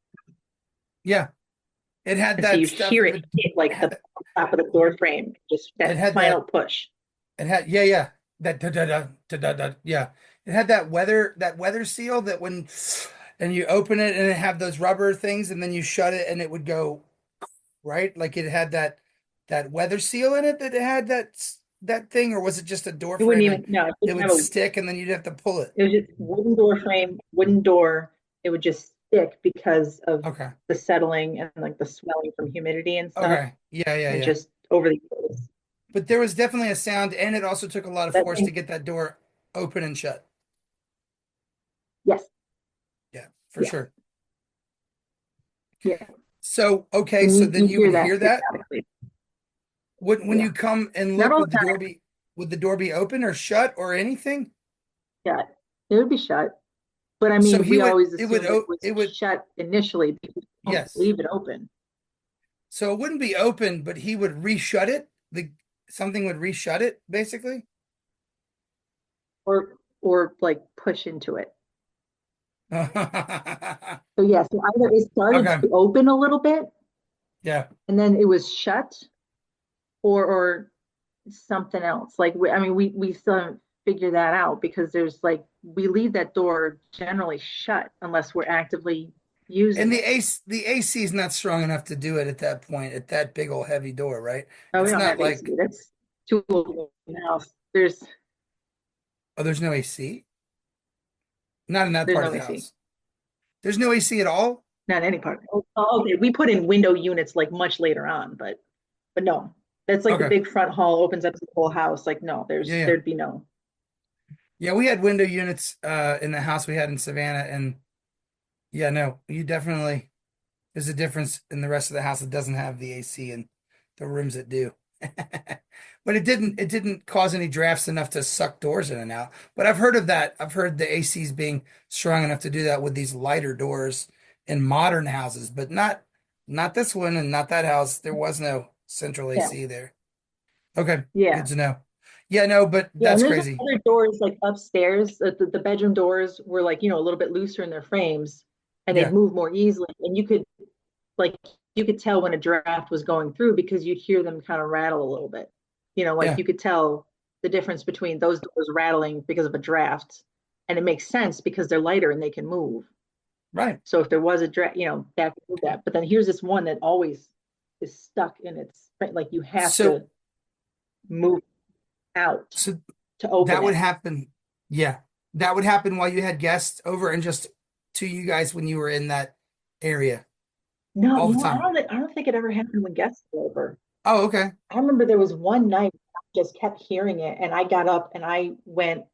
Yeah. It had And so that you'd stuff hear of it it. hit like the top of the door frame, just It that had final that. push. It had yeah. That da da da da da da. Yeah. It had that weather seal that when and you open it and it had those rubber things and then you shut it and it would go right. Like it had that weather seal in it that it had that thing, or was it just a door It wouldn't frame and even, no, it it didn't would have a, stick and then you'd have to pull it? it was just wooden door frame, wooden door. It would just stick because of Okay. the settling and like the swelling from humidity and stuff. Okay. Yeah, yeah, And yeah. just over the years, But there was definitely a sound, and it also took a lot of that force to thing, get that door open and shut. yes, Yeah, for yes, sure. yeah. So, okay, And so you then you hear would that hear that periodically. when Yeah. you come and Not look, all the time, would the door be open or shut or anything? shut. It would be shut. But I So mean, he we would always it would assumed it was it would shut initially because we don't yes. leave it open. So it wouldn't be open, but he would reshut it. The something would reshut it basically. Or like push into it. Okay. So yes, either it started to open a little bit Yeah. and then it was shut, or something else. Like I mean, we still haven't figured that out because there's like we leave that door generally shut unless we're actively And using the it. AC is not strong enough to do it at that point, at that big old heavy door, right? Oh, we It's don't not have AC. like, That's too old in the house. oh, there's no AC? Not in that There's part of no the AC. house. There's no AC at all? Not any part. Oh, okay, we put in window units like much later on, but no, that's like the Okay. big front hall opens up to the whole house. Like no, Yeah, yeah. there'd be no. Yeah, we had window units in the house we had in Savannah, and yeah, no, you definitely there's a difference in the rest of the house that doesn't have the AC and the rooms that do. But it didn't cause any drafts enough to suck doors in and out. But I've heard of that. I've heard the ACs being strong enough to do that with these lighter doors in modern houses, but not this one and not that house. There was no central Yeah, AC there. Okay, good yeah, to know. Yeah, no, but yeah. And that's there's crazy. other doors like upstairs. The bedroom doors were like a little bit looser in their frames, and they'd Yeah, move more easily. And like you could tell when a draft was going through because you'd hear them kind of rattle a little bit. Like yeah, you could tell the difference between those doors rattling because of a draft, and it makes sense because they're lighter and they can move. right. So if there was a draft, that could do that. But then here's this one that always is stuck in its like you have So to move out so to open that would it. happen. Yeah, that would happen while you had guests over and just to you guys when you were in that area No, all the I time. don't think it ever happened when guests were over. Oh, okay. I remember there was one night I just kept hearing it, and I got up and I went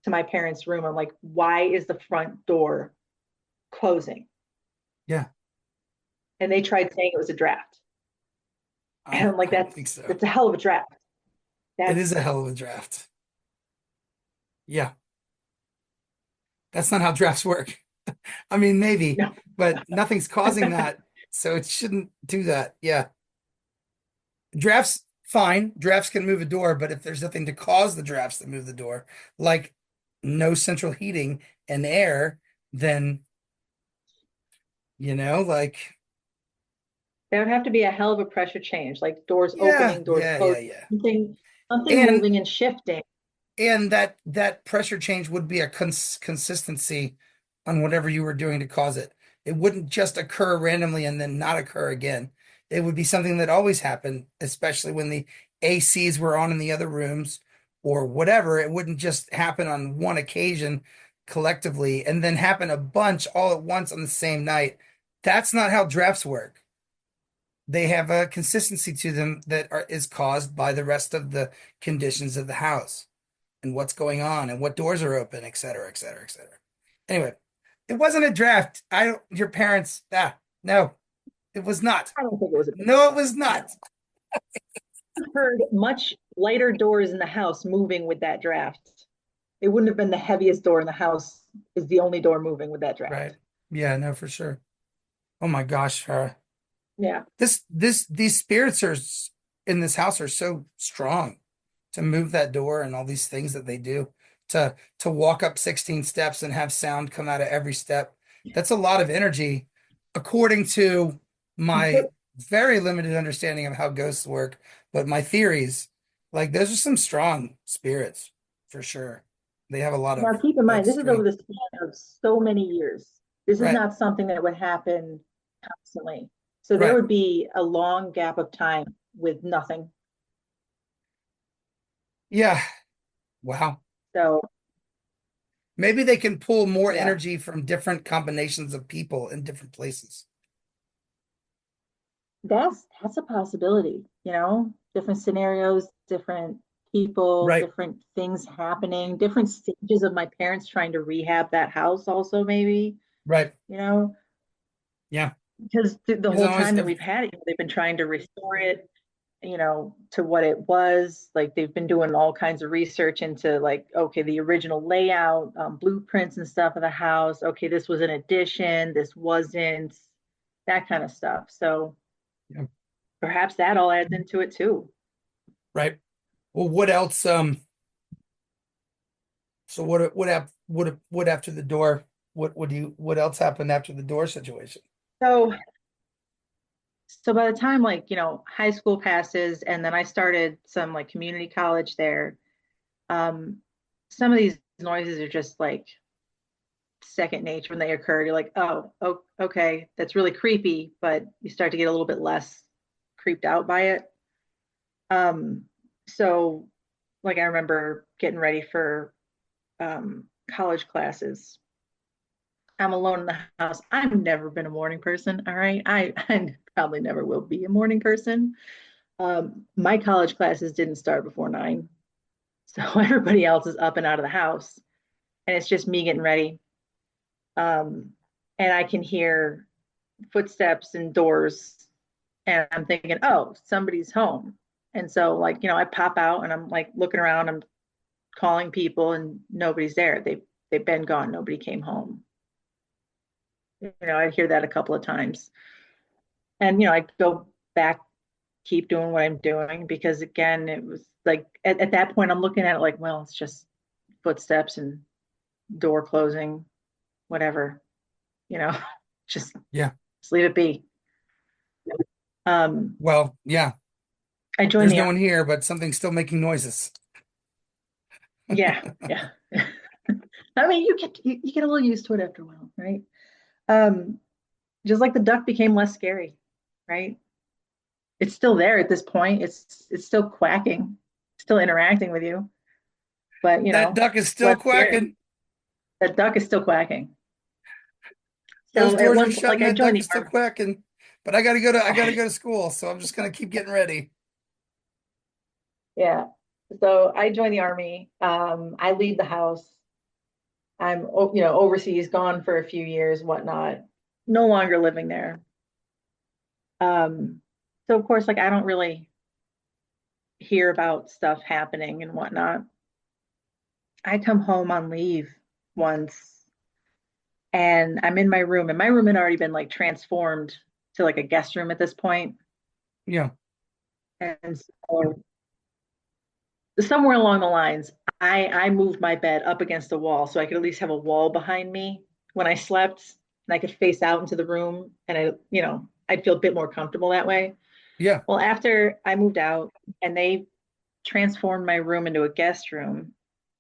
to my parents' room. I'm like, why is the front door closing? Yeah, And they tried saying it was a draft. And I'm like, I don't think so. that's a hell of a draft. It is That's a hell of a draft. Yeah, that's not how drafts work. I mean, maybe, no. but nothing's causing that, so it shouldn't do that. Yeah, drafts, fine. Drafts can move a door, but if there's nothing to cause the drafts to move the door, like no central heating and air, then like There would have to be a hell of a pressure change, like doors yeah, opening, doors yeah, yeah, closing, yeah. something And moving and shifting. that pressure change would be a consistency on whatever you were doing to cause it. It wouldn't just occur randomly and then not occur again. It would be something that always happened, especially when the ACs were on in the other rooms or whatever. It wouldn't just happen on one occasion collectively and then happen a bunch all at once on the same night. That's not how drafts work. They have a consistency to them that is caused by the rest of the conditions of the house and what's going on and what doors are open, et cetera, et cetera, et cetera. Anyway, it wasn't a draft. I don't, your parents, no, it was not. I don't think it was a No, it was no. not. I heard much lighter doors in the house moving with that draft. It wouldn't have been the heaviest door in the house is the only door moving with that Right. draft. Yeah, no, for sure. Oh my gosh, Farrah. Yeah. These spirits in this house are so strong to move that door and all these things that they do to walk up 16 steps and have sound come out of every step. That's a lot of energy, according to my very limited understanding of how ghosts work, but my theories, like those are some strong spirits for sure. They have a lot Now, of keep in mind, this is over strength. the span of so many years. This is Right, not something that would happen constantly. So there right. would be a long gap of time with nothing. Yeah. Wow. So Maybe they can pull more yeah, energy from different combinations of people in different places. that's a possibility, different scenarios, different people, Right, different things happening, different stages of my parents trying to rehab that house also maybe, right. you know, Yeah. because the There's whole always time that we've had it, they've been trying to restore it, to what it was. Like they've been doing all kinds of research into like, okay, the original layout, blueprints and stuff of the house. Okay, this was an addition, this wasn't, that kind of stuff. So yeah, perhaps that all adds into it too. right. Well, what else? So what after the door? What else happened after the door situation? So by the time like, high school passes and then I started some like community college there, um, some of these noises are just like second nature when they occur. You're like, oh, okay, that's really creepy, but you start to get a little bit less creeped out by it. Um, so like I remember getting ready for college classes. I'm alone in the house. I've never been a morning person. All right. I probably never will be a morning person. My college classes didn't start before 9. So everybody else is up and out of the house. And it's just me getting ready. Um, and I can hear footsteps and doors. And I'm thinking, oh, somebody's home. And so, like, I pop out and I'm like looking around, I'm calling people and nobody's there. They've been gone. Nobody came home. I'd hear that a couple of times. And, I'd go back, keep doing what I'm doing because again, it was like at that point I'm looking at it like, well, it's just footsteps and door closing, whatever, you know, just, Yeah. just leave it be. Um, Well, yeah. I joined There's the no one army. here, but something's still making noises. Yeah, yeah. I mean, you get a little used to it after a while, right? Um, just like the duck became less scary, right? It's still there at this point. It's still quacking, still interacting with you, but That duck is it's still less scary. quacking. That duck is still quacking. Those So at doors are one point, shut like and I that joined duck the is still army. quacking. But I gotta go to school, so I'm just gonna keep getting ready. Yeah. So I joined the army. I leave the house. I'm, overseas, gone for a few years, whatnot. No longer living there. Um, so of course, like I don't really hear about stuff happening and whatnot. I come home on leave once and I'm in my room, and my room had already been like transformed to like a guest room at this point. Yeah. And so somewhere along the lines, I moved my bed up against the wall so I could at least have a wall behind me when I slept and I could face out into the room and I'd feel a bit more comfortable that way. Yeah. Well, after I moved out and they transformed my room into a guest room,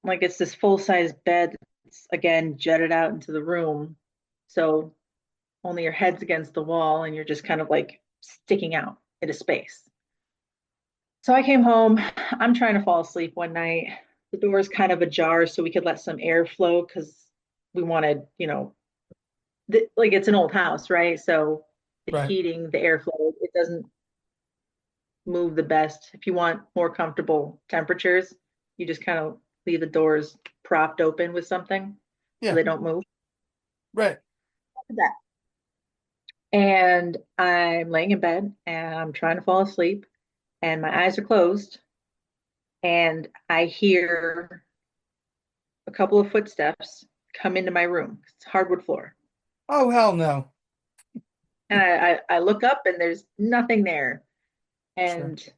like it's this full-size bed that's again jutted out into the room. So only your head's against the wall and you're just kind of like sticking out into space. So I came home. I'm trying to fall asleep one night. The door is kind of ajar so we could let some air flow because we wanted, like it's an old house, right? So the Right. heating, the airflow, it doesn't move the best. If you want more comfortable temperatures, you just kind of leave the doors propped open with something so Yeah. they don't move. Right. And I'm laying in bed and I'm trying to fall asleep and my eyes are closed and I hear a couple of footsteps come into my room. It's hardwood floor. Oh hell no. And I look up and there's nothing there. Sure. And just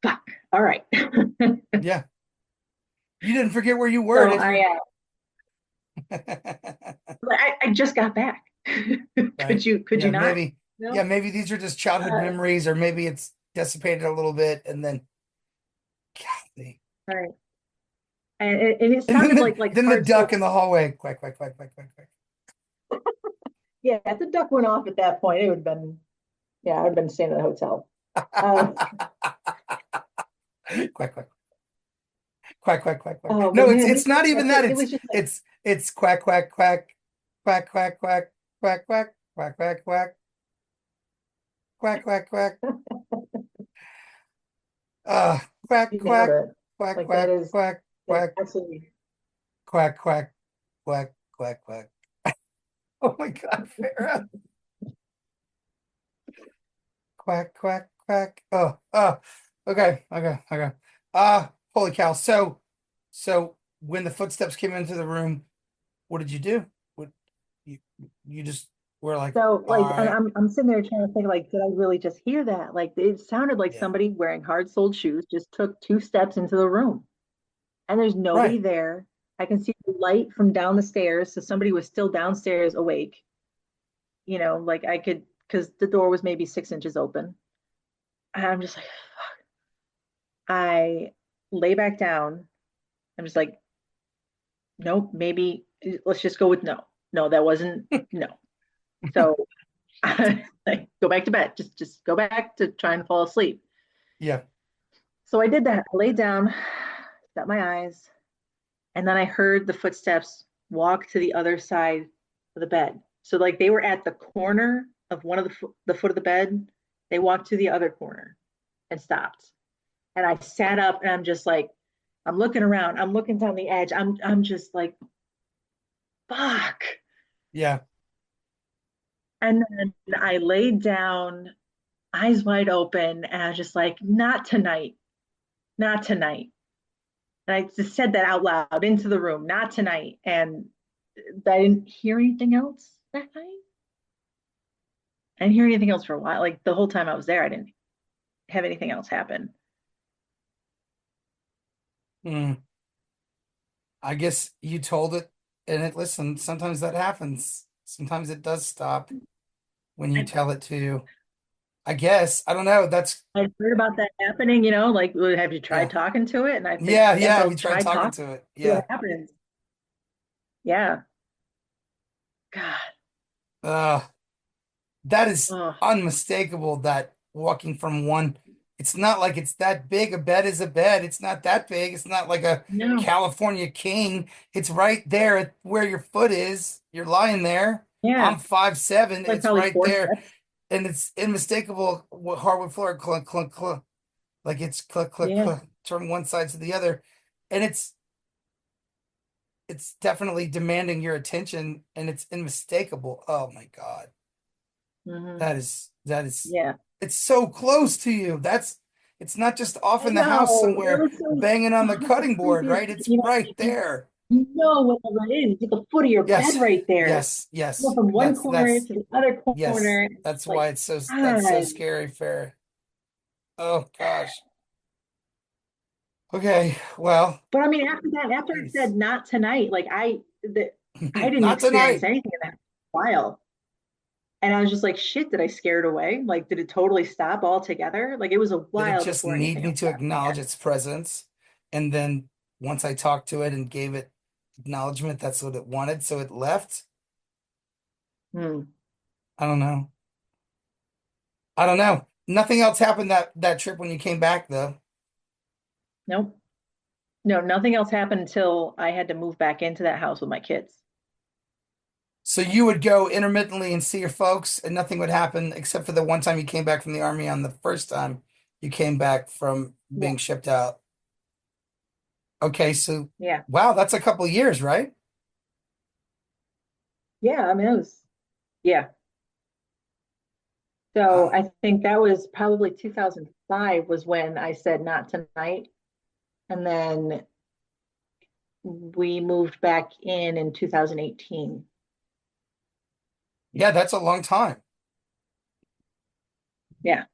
like, fuck, all right. Yeah. You didn't forget where you were, So did you? I just got back. Right. Could you Yeah, not? maybe. Yeah, No. maybe these are just childhood Uh, memories, or maybe it's dissipated a little bit, and then, golly. right. And it And then sounded the like then the hard duck soul. in the hallway, quack, quack, quack, quack, quack, quack. Yeah, if the duck went off at that point, it would have been, yeah, I would have been staying at the hotel. Uh, Quack, quack, quack, quack, quack, quack. oh, but No, it's man, it's not even that. it was just like, It's quack, quack, quack, quack, quack, quack, quack, quack, quack, quack, quack, quack, quack, quack. Quack, you nailed quack, it. quack, Like that quack, is quack, that's quack, absolutely. quack, quack, quack, quack, quack. Oh my God, Farrah. Quack, quack, quack. Okay, okay, okay. Holy cow. So when the footsteps came into the room, what did you do? What you you just were like, So all like, and right, I'm sitting there trying to think like, did I really just hear that? Like it sounded like yeah, somebody wearing hard-soled shoes just took 2 steps into the room, and there's nobody right, there. I can see the light from down the stairs, so somebody was still downstairs awake. Like I could, because the door was maybe 6 inches open. And I'm just like, I lay back down. I'm just like, nope, maybe let's just go with no. No, that wasn't no. So I like go back to bed. Just go back to trying to fall asleep. yeah, So I did that. I laid down, shut my eyes, and then I heard the footsteps walk to the other side of the bed. So like they were at the corner of one of the foot of the bed. They walked to the other corner and stopped. And I sat up and I'm just like, I'm looking around, I'm looking down the edge. I'm just like, fuck. yeah, And then I laid down, eyes wide open, and I was just like, not tonight, not tonight. And I just said that out loud into the room, not tonight. And I didn't hear anything else that night. I didn't hear anything else for a while. Like the whole time I was there, I didn't have anything else happen. hmm. I guess you told it and it listened. Sometimes that happens. Sometimes it does stop when you I, tell it to. I guess. I don't know. That's I heard about that happening, like, well, have you tried yeah. talking to it? And I think, Yeah, yes, yeah. Have I'll you tried try talking talking, to it? see what Yeah. happens. Yeah. God. Uh, that is Oh, unmistakable that walking from one, it's not like it's that big. A bed is a bed. It's not that big. It's not like a no. California king. It's right there at where your foot is. You're lying there. Yeah. I'm 5'7". Like It's probably right four there. steps. And it's unmistakable hardwood floor, clunk, clunk, clunk. Like it's click, click, Yeah. click, turn one side to the other. And it's definitely demanding your attention and it's unmistakable. Oh my God. Hmm. That is Yeah. it's so close to you. It's not just off I in the house know. It somewhere was so, banging on the oh, it's the cutting board, creepiest right? thing. It's right there. You know whatever it is. It's at the foot of your bed Yes, right there. yes, You go yes. from one That's corner that's to the other yes. corner. It's That's like, why that's so God. scary, Fair. Oh gosh. Okay, well, But I mean, after I geez. said not tonight, like I didn't Not experience tonight. anything in that while. And I was just like, shit, did I scare it away? Like, did it totally stop altogether? Like, it was a Did it while just before need anything me else to happened acknowledge again. its presence? And then once I talked to it and gave it acknowledgement, that's what it wanted, so it left? Hmm. I don't know. I don't know. Nothing else happened that trip when you came back though. Nope. No, nothing else happened until I had to move back into that house with my kids. So you would go intermittently and see your folks and nothing would happen except for the one time you came back from the army on the first time you came back from Yeah. being shipped out. Okay, so Yeah. wow, that's a couple years, right? Yeah. I mean, it was, yeah. So Wow. I think that was probably 2005 was when I said not tonight. And then we moved back in 2018. Yeah, that's a long time. Yeah.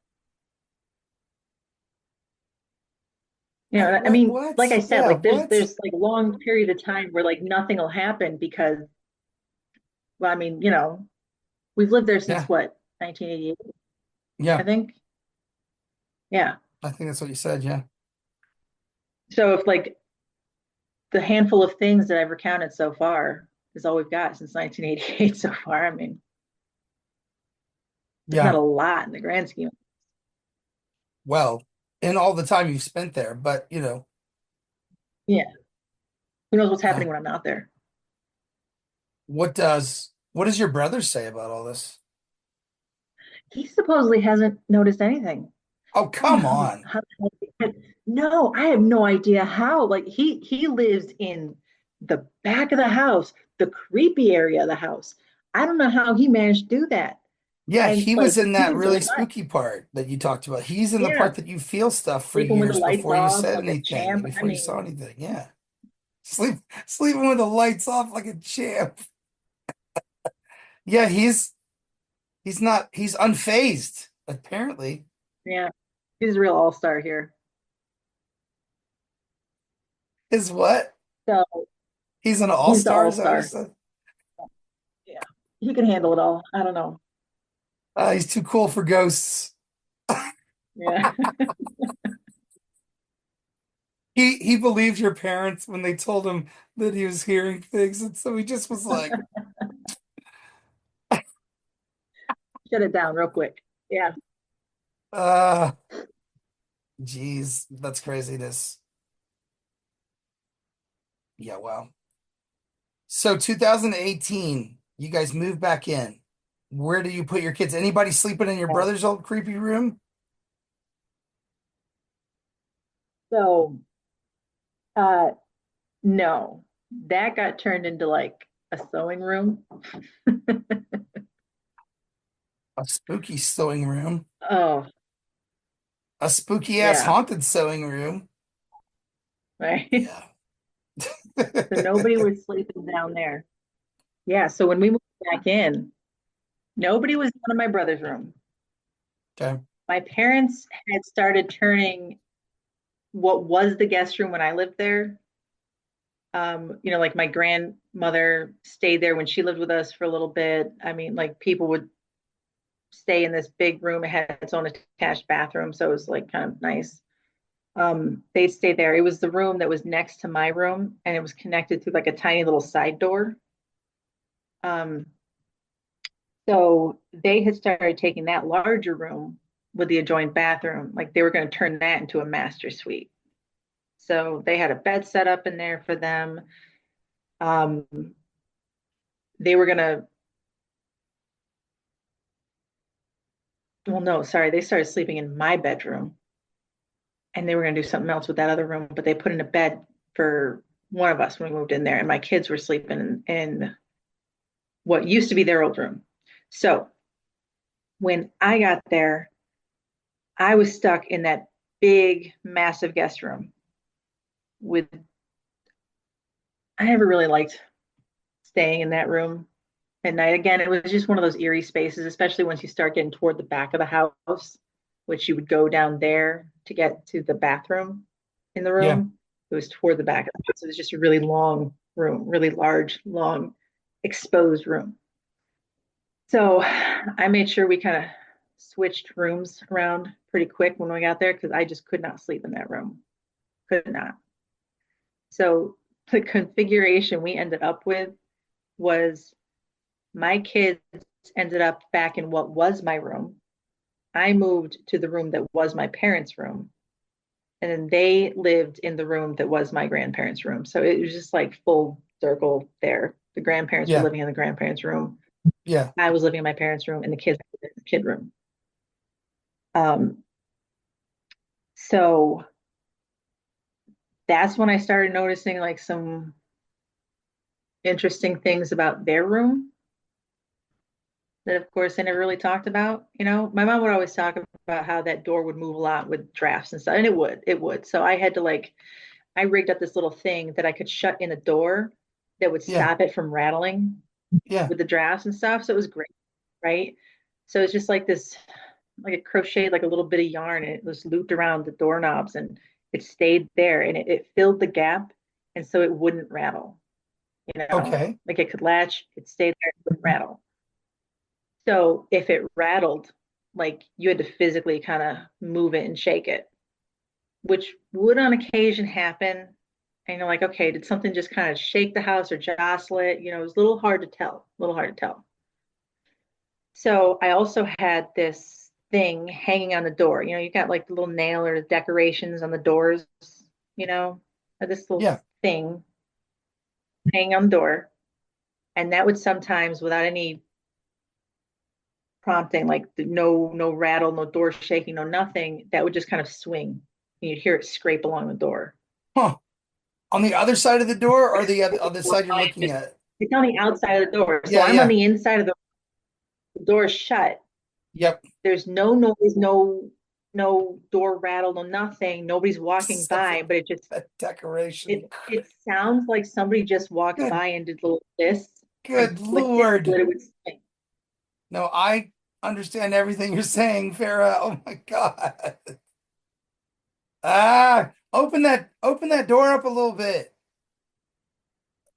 Like I mean, like I what? said, Yeah, like what? there's like a long period of time where like nothing will happen because, well, I mean, we've lived there since Yeah, what, 1988, I yeah. think. Yeah. I think that's what you said. Yeah, So if like the handful of things that I've recounted so far is all we've got since 1988 so far, I mean, it's not yeah. a lot in the grand scheme. Well, in all the time you've spent there, but Yeah. Who knows what's yeah. happening when I'm not there? What does your brother say about all this? He supposedly hasn't noticed anything. Oh, I don't come know on. how. No, I have no idea how. Like he lives in the back of the house, the creepy area of the house. I don't know how he managed to do that. Yeah, And he was like in he that would go really nuts. spooky part that you talked about. He's in the Yeah, part that you feel stuff for sleeping with the years lights before you off said like a anything, champ. I before you saw mean, anything. Yeah. Sleep sleeping with the lights off like a champ. Yeah, he's unfazed, apparently. yeah, he's a real all-star here. Is what? So He's an he's the all-star, is that what you all-star. said? Yeah, he can handle it all. I don't know. He's too cool for ghosts. Yeah, He believed your parents when they told him that he was hearing things, and so he just was like, shut it down real quick. Yeah. uh, geez, that's craziness. Yeah, wow. So 2018, you guys moved back in. Where do you put your kids? Anybody sleeping in your Yeah. brother's old creepy room? So, uh, no, that got turned into like a sewing room. A spooky sewing room. Oh, A spooky ass yeah, haunted sewing room. right. Yeah. So nobody was sleeping down there. Yeah. So when we moved back in, nobody was down in my brother's room. Okay. My parents had started turning what was the guest room when I lived there. Like my grandmother stayed there when she lived with us for a little bit. I mean, like people would stay in this big room. It had its own attached bathroom, so it was like kind of nice. They'd stay there. It was the room that was next to my room, and it was connected through like a tiny little side door. Um, so they had started taking that larger room with the adjoined bathroom, like they were going to turn that into a master suite. So they had a bed set up in there for them. Um, they were going to, well, no, sorry, they started sleeping in my bedroom and they were going to do something else with that other room, but they put in a bed for one of us when we moved in there, and my kids were sleeping in what used to be their old room. So when I got there, I was stuck in that big, massive guest room with, I never really liked staying in that room at night. Again, it was just one of those eerie spaces, especially once you start getting toward the back of the house, which you would go down there to get to the bathroom in the Yeah. room. It was toward the back of the house. It was just a really long room, really large, long, exposed room. So I made sure we kind of switched rooms around pretty quick when we got there because I just could not sleep in that room. Could not. So the configuration we ended up with was my kids ended up back in what was my room. I moved to the room that was my parents' room. And then they lived in the room that was my grandparents' room. So it was just like full circle there. The grandparents were Yeah. living in the grandparents' room. Yeah. I was living in my parents' room, and the kids were in the kid room. Um, so that's when I started noticing like some interesting things about their room that, of course, I never really talked about. My mom would always talk about how that door would move a lot with drafts and stuff, and it would. So I had to like, I rigged up this little thing that I could shut in the door that would Yeah. stop it from rattling Yeah. with the drafts and stuff. So it was great. right? So it's just like this, like a crochet, like a little bit of yarn, and it was looped around the doorknobs and it stayed there and it filled the gap. And so it wouldn't rattle, Okay. like it could latch, it stayed there, it wouldn't rattle. So if it rattled, like you had to physically kind of move it and shake it, which would on occasion happen. And you're like, okay, did something just kind of shake the house or jostle it? It was a little hard to tell, a little hard to tell. So I also had this thing hanging on the door. You got like the little nail or decorations on the doors, you know, this little Yeah. thing hanging on the door. And that would sometimes, without any prompting, like no rattle, no door shaking, no nothing, that would just kind of swing. And you'd hear it scrape along the door. Huh. On the other side of the door or the other side you're looking at? It's on the outside of the door. So Yeah, I'm on yeah. the inside of the door is shut. Yep. There's no noise, no door rattle, no nothing. Nobody's walking Except for by, but it just that decoration. it sounds like somebody just walked Good, by and did a little this and good flicked it so Lord. that it would swing. No, I understand everything you're saying, Farrah. Oh my God. Ah, open that door up a little bit.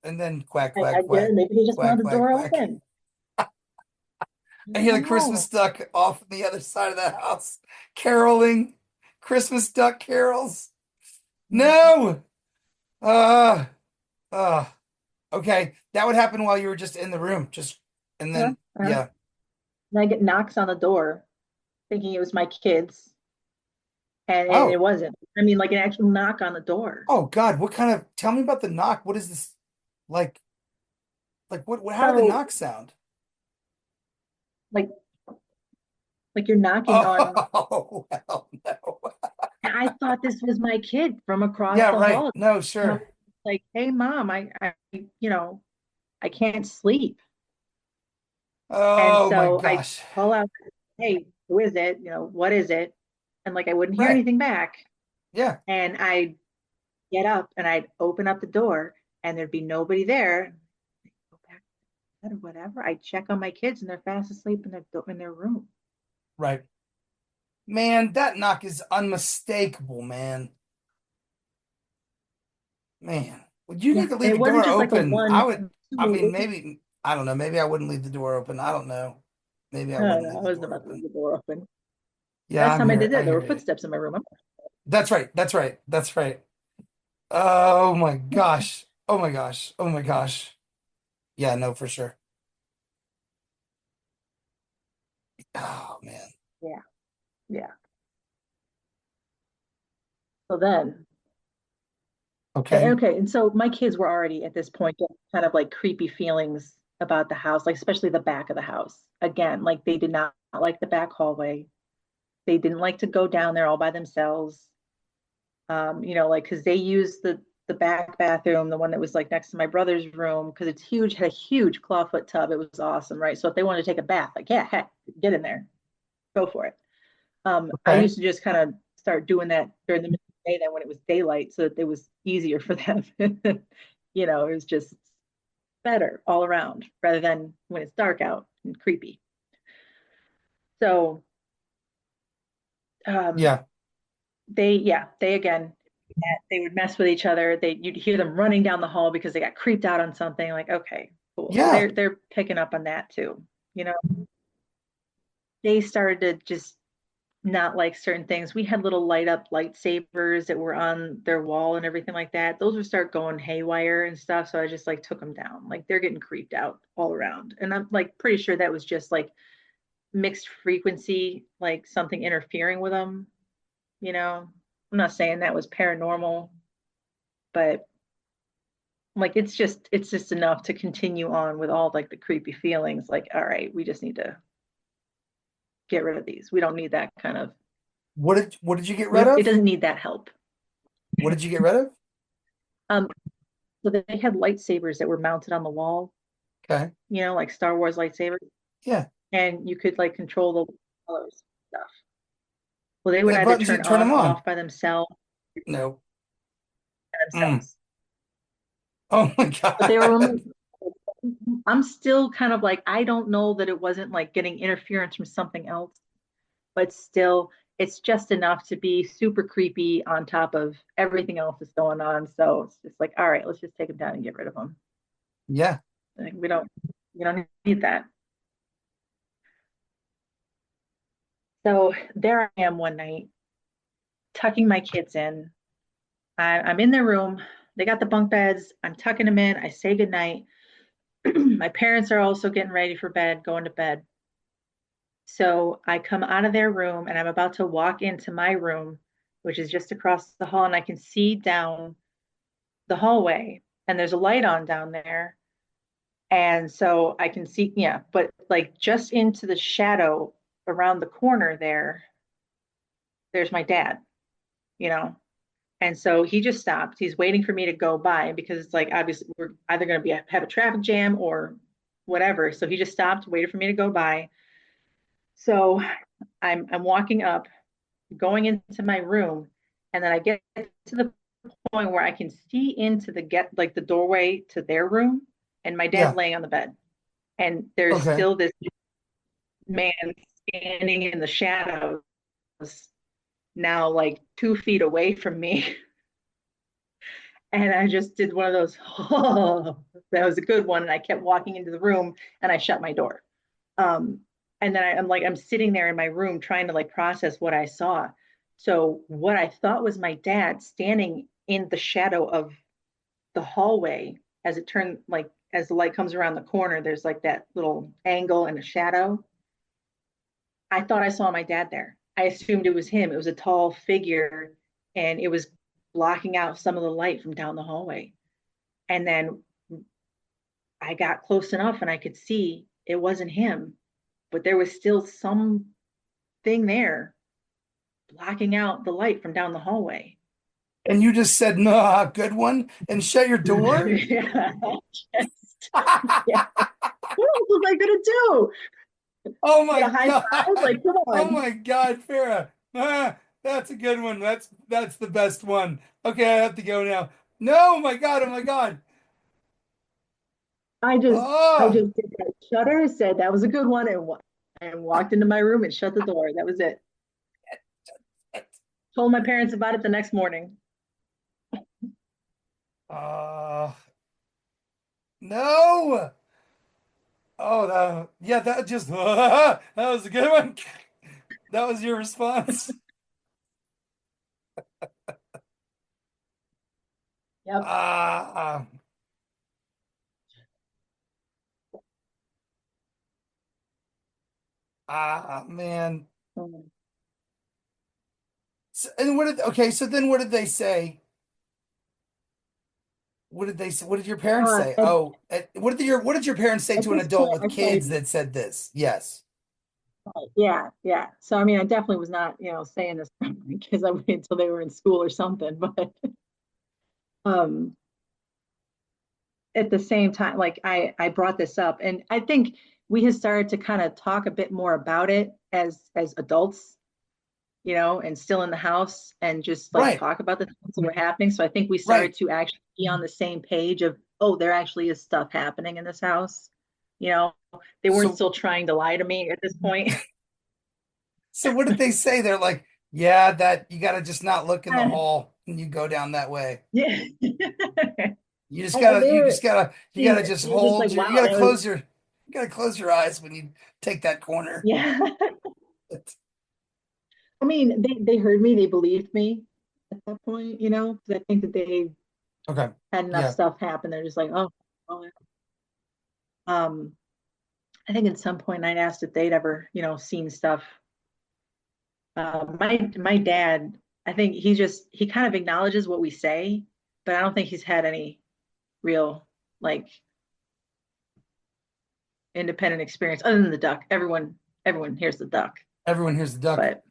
And then quack, I quack, did. quack, Maybe he just quack, wanted the quack, door quack. open. I I hear don't the Christmas know. duck off on the other side of the house, caroling. Christmas duck carols. No. Uh, uh, okay. That would happen while you were just in the room. Just, and Uh-huh, then, uh-huh. yeah. And I get knocks on the door, thinking it was my kids, and it Oh, wasn't. I mean, like an actual knock on the door. oh God. What kind of, tell me about the knock. What is this? Like, how did the So knock sound? like you're knocking on. Oh, hell no. I thought this was my kid from across Yeah, the right. hall. No, And I'm sure. like, hey mom, I can't sleep. And Oh my so I gosh. call out, hey, who is it? What is it? And like I wouldn't hear Right. anything back. Yeah. And I'd get up and I'd open up the door and there'd be nobody there. Go back to bed or whatever. I'd check on my kids and they're fast asleep in their room. Right. Man, that knock is unmistakable, man. Man, would you Yeah. need to And leave it the wasn't door just like a open? one, I two. mean, maybe, I don't know. Maybe I wouldn't leave the door open. I don't know. Maybe I No, wouldn't no, I leave the wasn't door about to leave open. the door open. Yeah, Last I'm time I here. did I that, there hear were you. footsteps in my room. That's right. That's right. That's right. Oh my gosh. Oh my gosh. Oh my gosh. Yeah, no, for sure. Oh man. Yeah, yeah. So then, Okay. okay, and so my kids were already at this point getting kind of like creepy feelings about the house, like especially the back of the house. Again, like they did not like the back hallway. They didn't like to go down there all by themselves. Like because they used the back bathroom, the one that was like next to my brother's room, because it's huge, had a huge clawfoot tub. It was awesome, right? So if they wanted to take a bath, like yeah, heck, get in there, go for it. I Okay. used to just kind of start doing that during the middle of the day then when it was daylight so that it was easier for them. It was just better all around rather than when it's dark out and creepy. So um, Yeah. they again, they would mess with each other. You'd hear them running down the hall because they got creeped out on something. Like, okay, cool. So Yeah. they're picking up on that too. You know, they started to just not like certain things. We had little light up lightsabers that were on their wall and everything like that. Those would start going haywire and stuff. So I just like took them down. Like they're getting creeped out all around. And I'm like pretty sure that was just like mixed frequency, like something interfering with them. You know, I'm not saying that was paranormal, but like it's just enough to continue on with all like the creepy feelings. Like, all right, we just need to get rid of these. We don't need that kind of. What did you get We rid don't. It of? doesn't need that help. What did you get rid of? Um, So they had lightsabers that were mounted on the wall, Okay. like Star Wars lightsabers, Yeah. and you could like control the colors and stuff. Well, they They would have either buttons you turn can turn on, them on. off by themselves, No. by Mm. themselves, Oh my but they were God. removed. I'm still kind of like, I don't know that it wasn't like getting interference from something else, but still, it's just enough to be super creepy on top of everything else that's going on. So it's just like, all right, let's just take him down and get rid of him. Yeah. Like, we don't need that. So there I am one night, tucking my kids in. I'm in their room. They got the bunk beds. I'm tucking them in. I say goodnight. My parents are also getting ready for bed, going to bed. So I come out of their room and I'm about to walk into my room, which is just across the hall, and I can see down the hallway and there's a light on down there. And so I can see, yeah, but like just into the shadow around the corner there, there's my dad, you know. And so he just stopped. He's waiting for me to go by because it's like obviously we're either going to be have a traffic jam or whatever. So he just stopped, waited for me to go by. So I'm walking up, going into my room, and then I get to the point where I can see into the get like the doorway to their room, and my dad's Yeah. laying on the bed, and there's Okay. still this man standing in the shadows, now like 2 feet away from me. And I just did one of those, oh, that was a good one. And I kept walking into the room and I shut my door. Um, and then I'm like, I'm sitting there in my room trying to like process what I saw. So what I thought was my dad standing in the shadow of the hallway as it turned, like as the light comes around the corner, there's like that little angle and a shadow. I thought I saw my dad there. I assumed it was him. It was a tall figure and it was blocking out some of the light from down the hallway. And then I got close enough and I could see it wasn't him, but there was still something there blocking out the light from down the hallway. And you just said, nah, good one, and shut your door? Yeah, just, yeah. What else was I gonna do? Oh my Get a high God. five? Like, come Oh on. my God, Farrah. Ah, that's a good one. That's the best one. Okay, I have to go now. No, my God, oh my God. I just, I Oh, just did that shutter, said that was a good one, and walked into my room and shut the door. That was it. Told my parents about it the next morning. uh, no. Oh, yeah, that just, that was a good one. That was your response. Yep. Ah, man. Um, And what did, okay, so then what did they say? What did they say? What did your parents say? at, Oh, what did your parents say at to an this adult point, with I started. kids that said this? Yes. Yeah, yeah. So I mean, I definitely was not, saying this because I waited until they were in school or something. But um, at the same time, like I brought this up, and I think we had started to kind of talk a bit more about it as adults, and still in the house, and just like Right. talk about the things that were happening. So I think we started Right. to actually be on the same page of, oh, there actually is stuff happening in this house. You know, they weren't So still trying to lie to me at this point. so what did they say? They're like, yeah, that you got to just not look in the hall and you go down that way. Yeah. You just gotta you They gotta just were just like, you wow, gotta that was, you gotta close your eyes when you take that corner. yeah. I mean, they heard me, they believed me at that point, because I think that they Okay. had enough Yeah. stuff happen. They're just like, oh. Um, I think at some point I'd asked if they'd ever, seen stuff. My dad, I think he kind of acknowledges what we say, but I don't think he's had any real like independent experience other than the duck. Everyone hears the duck, Everyone hears the duck. but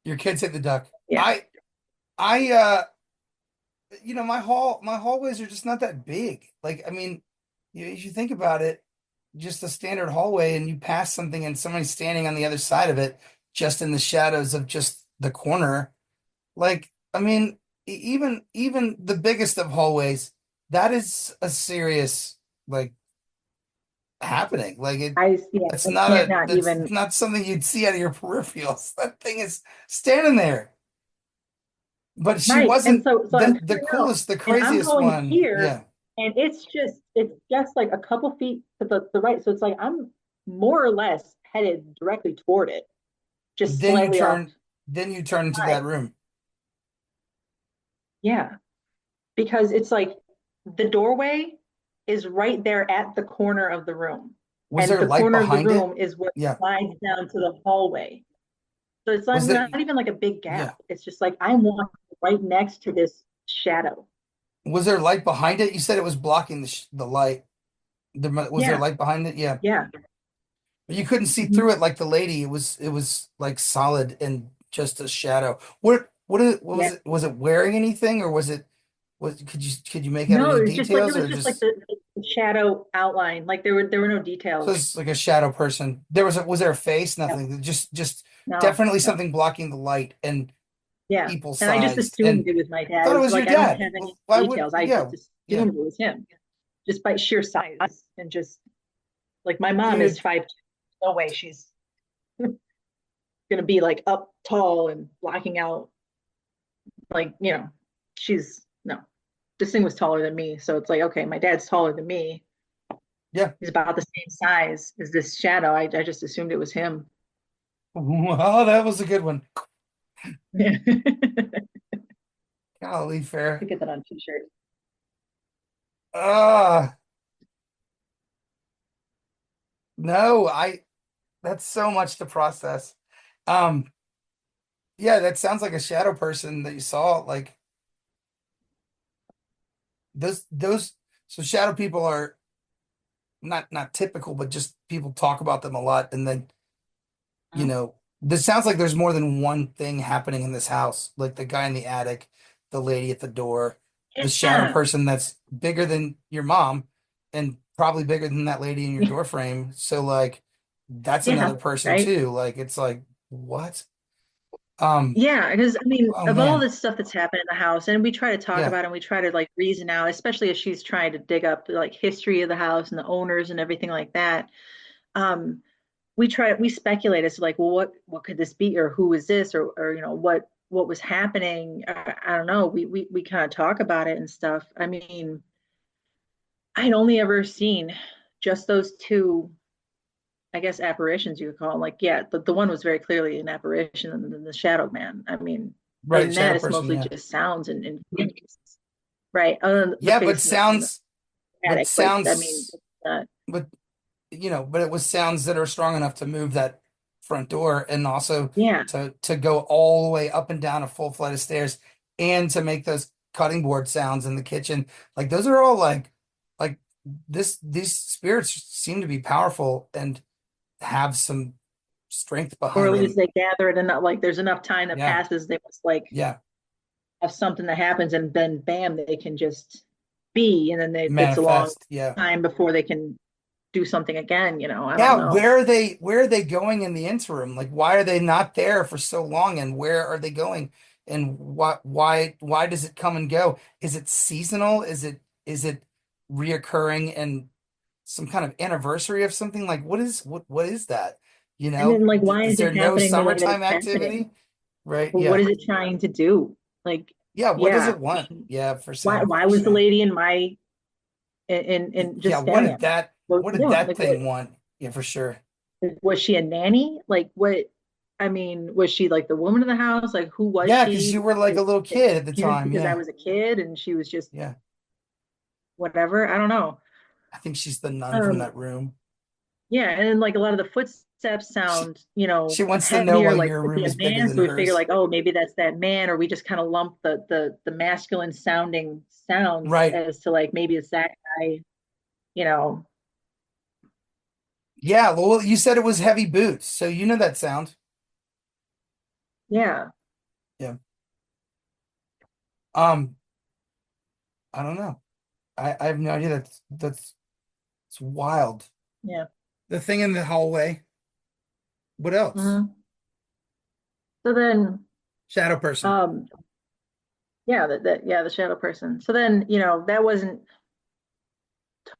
Your kids hit the duck. yeah. I my hallways are just not that big. Like, I mean, if you think about it, just a standard hallway and you pass something and somebody's standing on the other side of it, just in the shadows of just the corner. Like, I mean, even the biggest of hallways, that is a serious, like, happening. Like yeah, that's I not can't not that's even. not something you'd see out of your peripherals. That thing is standing there. But she Right. And wasn't so I'm the coming out coolest, the and I'm craziest going one. here Yeah. and it's just like a couple feet to the right. So it's like I'm more or less headed directly toward it, just Then you slightly off turn then you turn into side. that room. Yeah. Because it's like the doorway is right there at the corner of the room. Was And there the light corner of the behind it? room is what Yeah. slides down to the hallway. So it's Was there not even like a big yeah. gap. It's just like I'm walking right next to this shadow. Was there light behind it? You said it was blocking the light. Was there Yeah. light behind it? Yeah. Yeah. But you couldn't see Mhm. through it like the lady. It was like solid and just a shadow. What was Yeah. it? Was it wearing anything or was could you make out No, any it was just like it details was or just like just the shadow outline. Like there were no so details. it's like a shadow person? Was there a face? Yeah. Nothing. Just No, definitely no. something blocking the light and Yeah. people And I just sized assumed and it was my I dad. thought it It's was your like I don't dad. have any Well, why would details. I just yeah, yeah. assumed it was him just by sheer size and just like my mom is Dude, 5'2". No way she's gonna be like up tall and blocking out like, she's no. This thing was taller than me. So it's like, okay, my dad's taller than me. yeah. He's about the same size as this shadow. I just assumed it was him. Well, that was a good one. Yeah. Golly, fair. Could get that on t-shirt. Ah, no, that's so much to process. Um, yeah, that sounds like a shadow person that you saw. Like those so shadow people are not typical, but just people talk about them a lot. And then, this sounds like there's more than one thing happening in this house. Like the guy in the attic, the lady at the door, the shadow Yeah. person that's bigger than your mom and probably bigger than that lady in your door frame. So like that's Yeah. another person Right. too. Like it's like what? Um, Yeah, because I mean, oh of all man. this stuff that's happened in the house, and we try to talk Yeah. about it and we try to like reason out, especially if she's trying to dig up like history of the house and the owners and everything like that. Um, we speculate as to like, well, what could this be, or who is this, or what was happening? I don't know. We kind of talk about it and stuff. I mean, I'd only ever seen just those two, I guess, apparitions you could call them. Like, yeah, the one was very clearly an apparition, and then the shadow man. I mean, other Right, than that, shadow it's person, mostly yeah. just sounds and right. Other than the Yeah, face in the but attic, but I mean, sounds it's not, but but it was sounds that are strong enough to move that front door and also yeah, to go all the way up and down a full flight of stairs and to make those cutting board sounds in the kitchen. Like those are all like these spirits seem to be powerful and have some strength or behind at least them. they gather it enough. Like, there's enough time that Yeah. passes. They must like Yeah. have something that happens, and then bam, they can just be, and then it's a long Manifest. Yeah. time before they can do something again. I don't Yeah, know. where are they going in the interim? Like why are they not there for so long and where are they going? And why does it come and go? Is it seasonal? Is it reoccurring and some kind of anniversary of something? Like what is that? And then like, why Is is there it no happening the way that summertime it's happening? activity? Right? Well, what Yeah. is it trying to do? Like, Yeah, what does yeah, it want? Yeah, for why same, why for was the sure. lady in my in just Yeah, standing there? What was what she did doing? that Like, what thing want? Yeah, for sure. was she a nanny? Like, what? I mean, was she like the woman in the house? Like, who was Yeah, because she? you were like a Was little it kid at the confused time. because I Yeah. was a kid and she was just Yeah. whatever? I don't know. I think she's the nun from Um, that room. yeah, and then like a lot of the footsteps She sound, she wants to know heavier. why Like, your could be room a is bigger man, than so we figure hers. like, oh, maybe that's that man, or we just kind of lump the masculine sounding sounds Right. as to like maybe it's that guy. You know, Yeah, well, you said it was heavy boots, so you know that sound. yeah, Yeah. I don't know. I have no idea. That's it's wild. yeah. The thing in the hallway. What else? Hmm. So then, Shadow person. um, yeah, the shadow person. So then, that wasn't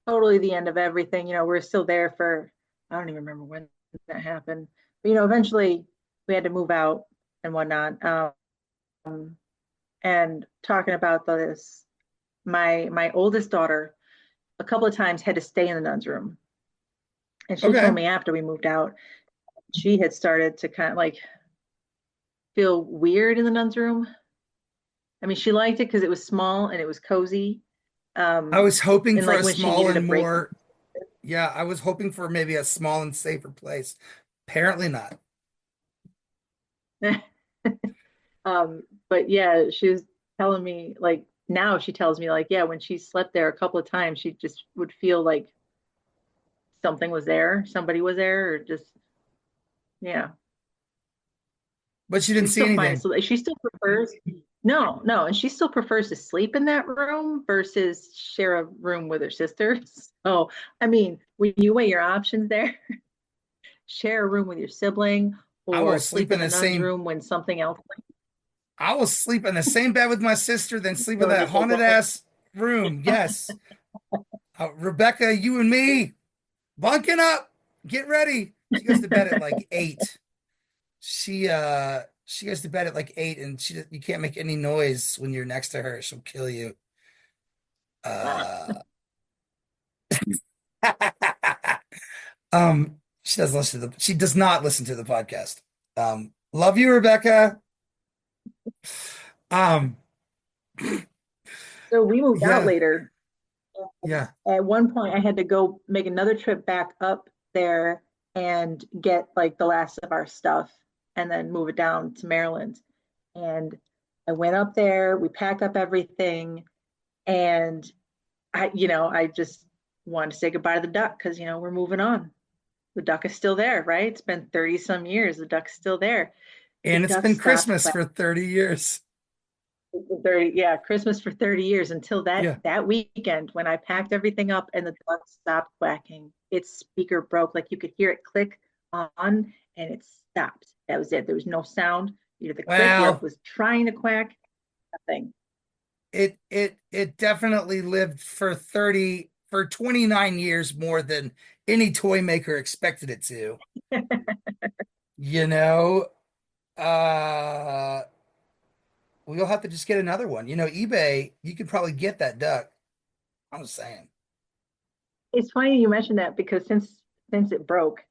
totally the end of everything. We're still there for, I don't even remember when that happened. But, eventually we had to move out and whatnot. And talking about this, my oldest daughter a couple of times had to stay in the nun's room. And she told Okay. me after we moved out, she had started to kind of like feel weird in the nun's room. I mean, she liked it because it was small and it was cozy. I was hoping And for like a when she small needed a and break. more, yeah, I was hoping for maybe a small and safer place. Apparently not. But yeah, she was telling me like now she tells me like, yeah, when she slept there a couple of times, she just would feel like something was there, somebody was there, or just, yeah. But she didn't She's see still fine. anything. So like, she still prefers, no, no, and she still prefers to sleep in that room versus share a room with her sisters. So, I mean, when you weigh your options there, share a room with your sibling I will or sleep sleep in in the the nun's same room when something else I will sleep in the same bed with my sister, then sleep in killing that yourself haunted laughing. ass room. Yes. Rebecca, you and me, bunking up. Get ready. She goes to bed at like 8. She goes to bed at like 8 and you can't make any noise when you're next to her. She'll kill you. Uh she does not listen to the podcast. Love you, Rebecca. Um So we moved out yeah, later. yeah. At one point, I had to go make another trip back up there and get like the last of our stuff and then move it down to Maryland. And I went up there, we packed up everything, and I just wanted to say goodbye to the duck because, we're moving on. The duck is still there, right? It's been 30 some years. The duck's still there. The And it's duck been stopped Christmas quacking. for 30 years. 30, yeah, Christmas for 30 years until that Yeah. that weekend when I packed everything up and the duck stopped quacking. Its speaker broke, like you could hear it click on and it stopped. That was it. There was no sound, either the click or it Well, was trying to quack, nothing. it definitely lived for 29 years more than any toy maker expected it to. You know, uh we'll have to just get another one. eBay, you could probably get that duck. I'm just saying. It's funny you mentioned that because since it broke,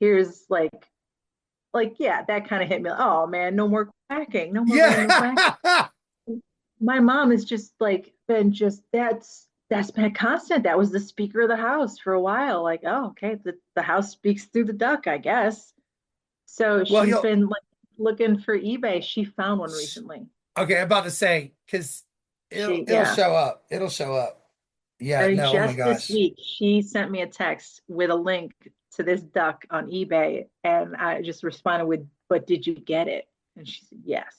here's like yeah, that kind of hit me. Oh man, no more quacking, no more random quacking. Yeah. My mom has just like been just that's been a constant. That was the speaker of the house for a while. Like, oh, okay, the house speaks through the duck, I guess. So Well, she's been like looking for eBay. She found one recently. okay, I'm about to say because it'll Yeah. show up. It'll show up. Yeah, I mean, no, oh my just this gosh. week, she sent me a text with a link to this duck on eBay, and I just responded with, "But did you get it?" And she said, "Yes."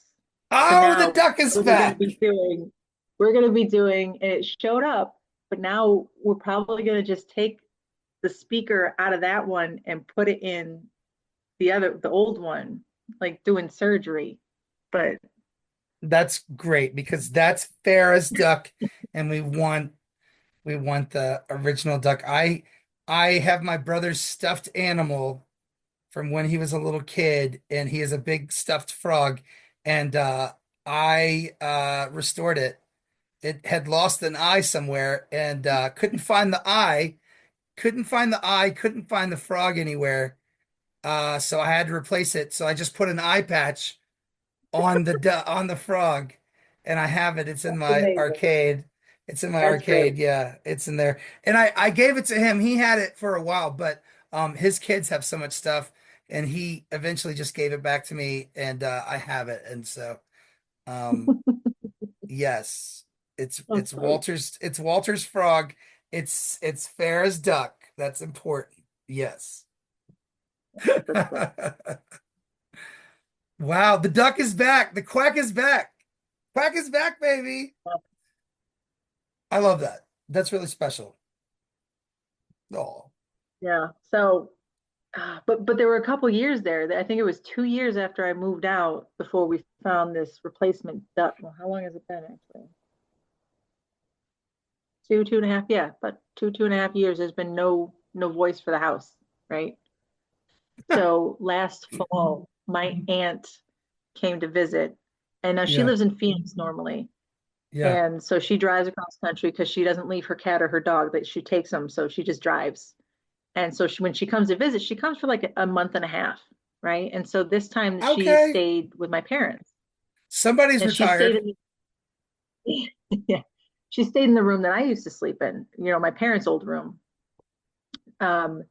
So Oh, the now duck is what back. we're going to be doing, and it showed up, but now we're probably going to just take the speaker out of that one and put it in the old one, like doing surgery. But That's great because that's Farrah's duck, and we want the original duck. I have my brother's stuffed animal from when he was a little kid, and he is a big stuffed frog, and I restored it. It had lost an eye somewhere, and couldn't find the frog anywhere. So I had to replace it. So I just put an eye patch on the frog, and I have it. It's in that's my amazing. arcade. It's in my That's arcade. great. Yeah, it's in there. And I gave it to him. He had it for a while, but his kids have so much stuff, and he eventually just gave it back to me, and I have it. And so um yes, That's great. It's Walter's frog. It's Farrah's duck. That's important. Yes. That's great. Wow, the duck is back. The quack is back. Quack is back, baby. I love that. That's really special. Oh, Yeah. So, but there were a couple years there. I think it was 2 years after I moved out before we found this replacement duck. Well, how long has it been actually? two and a half, yeah, but two and a half years, there's been no voice for the house, right? So last fall, my aunt came to visit, and now she Yeah. lives in Phoenix normally. Yeah. And so she drives across country because she doesn't leave her cat or her dog, but she takes them. So she just drives. And so when she comes to visit, she comes for like a month and a half, right? And so this time she Okay. stayed with my parents, Somebody's and she stayed retired. in yeah, she stayed in the room that I used to sleep in, my parents' old room, um,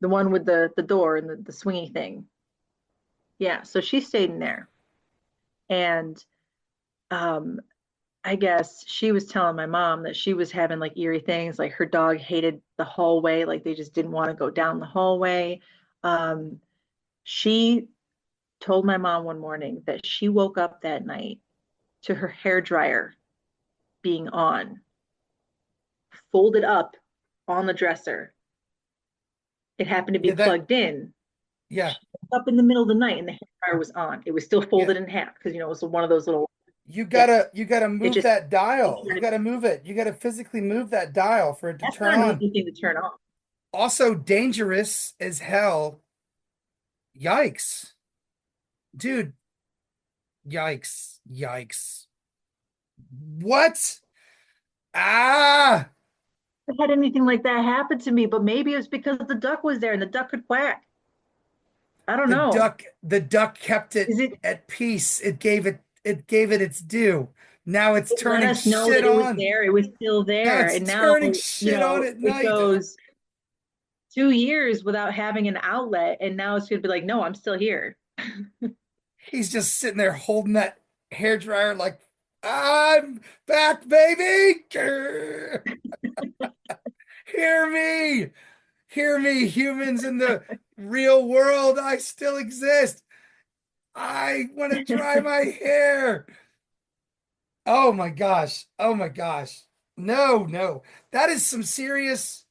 the one with the door and the swingy thing. Yeah, so she stayed in there, and um, I guess she was telling my mom that she was having like eerie things, like her dog hated the hallway, like they just didn't want to go down the hallway. Um, she told my mom one morning that she woke up that night to her hair dryer being on, folded up on the dresser. It happened to be Yeah, that plugged in. yeah. She woke up in the middle of the night and the hair dryer was on. It was still Yeah. folded in half because it was one of those little, You yeah. gotta you gotta It move just that it dial. You started. gotta move it. You gotta physically move that dial for it to That's turn not an on. easy thing to turn off. Also dangerous as hell. Yikes. Dude, yikes. Yikes. What? Ah, Never had anything like that happen to me, but maybe it was because the duck was there and the duck could quack. I don't know. the duck kept it Is it at peace. It gave it its due. Now it's it let turning us know shit that it was on. there. It was still Now there. it's And now, turning shit on at it night. goes 2 years without having an outlet, and now it's gonna be like, no, I'm still here. He's just sitting there holding that hair dryer like, I'm back, baby. Grr. Hear me. Hear me, humans in the real world. I still exist. I want to dry my hair. Oh my gosh. Oh my gosh. No, no. That is some serious.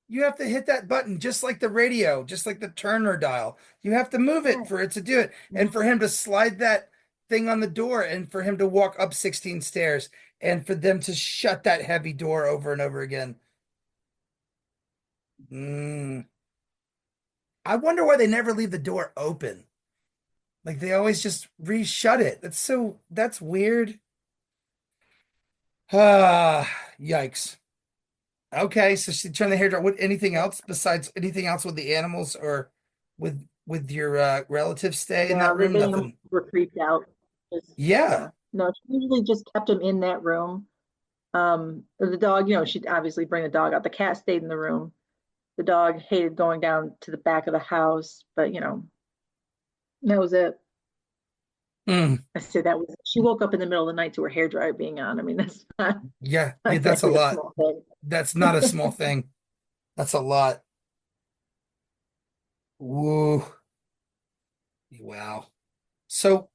You have to hit that button just like the radio, just like the Turner dial. You have to move it for it to do it. And for him to slide that thing on the door and for him to walk up 16 stairs and for them to shut that heavy door over and over again. Mm. I wonder why they never leave the door open. Like they always just reshut it. That's weird. Ah, yikes. Okay, so she turned the hair dryer. What anything Yeah. else besides anything else with the animals or with your relatives stay in that No, room? the animals Nothing. were creeped out. Yeah. Yeah. No, she usually just kept him in that room. The dog, she'd obviously bring the dog out. The cat stayed in the room. The dog hated going down to the back of the house, but that was it. Mm, I said that was she woke up in the middle of the night to her hair dryer being on. I mean, that's not, yeah, not yeah, that's a exactly a lot. small thing. That's not a small thing. That's a lot. Woo. Wow. So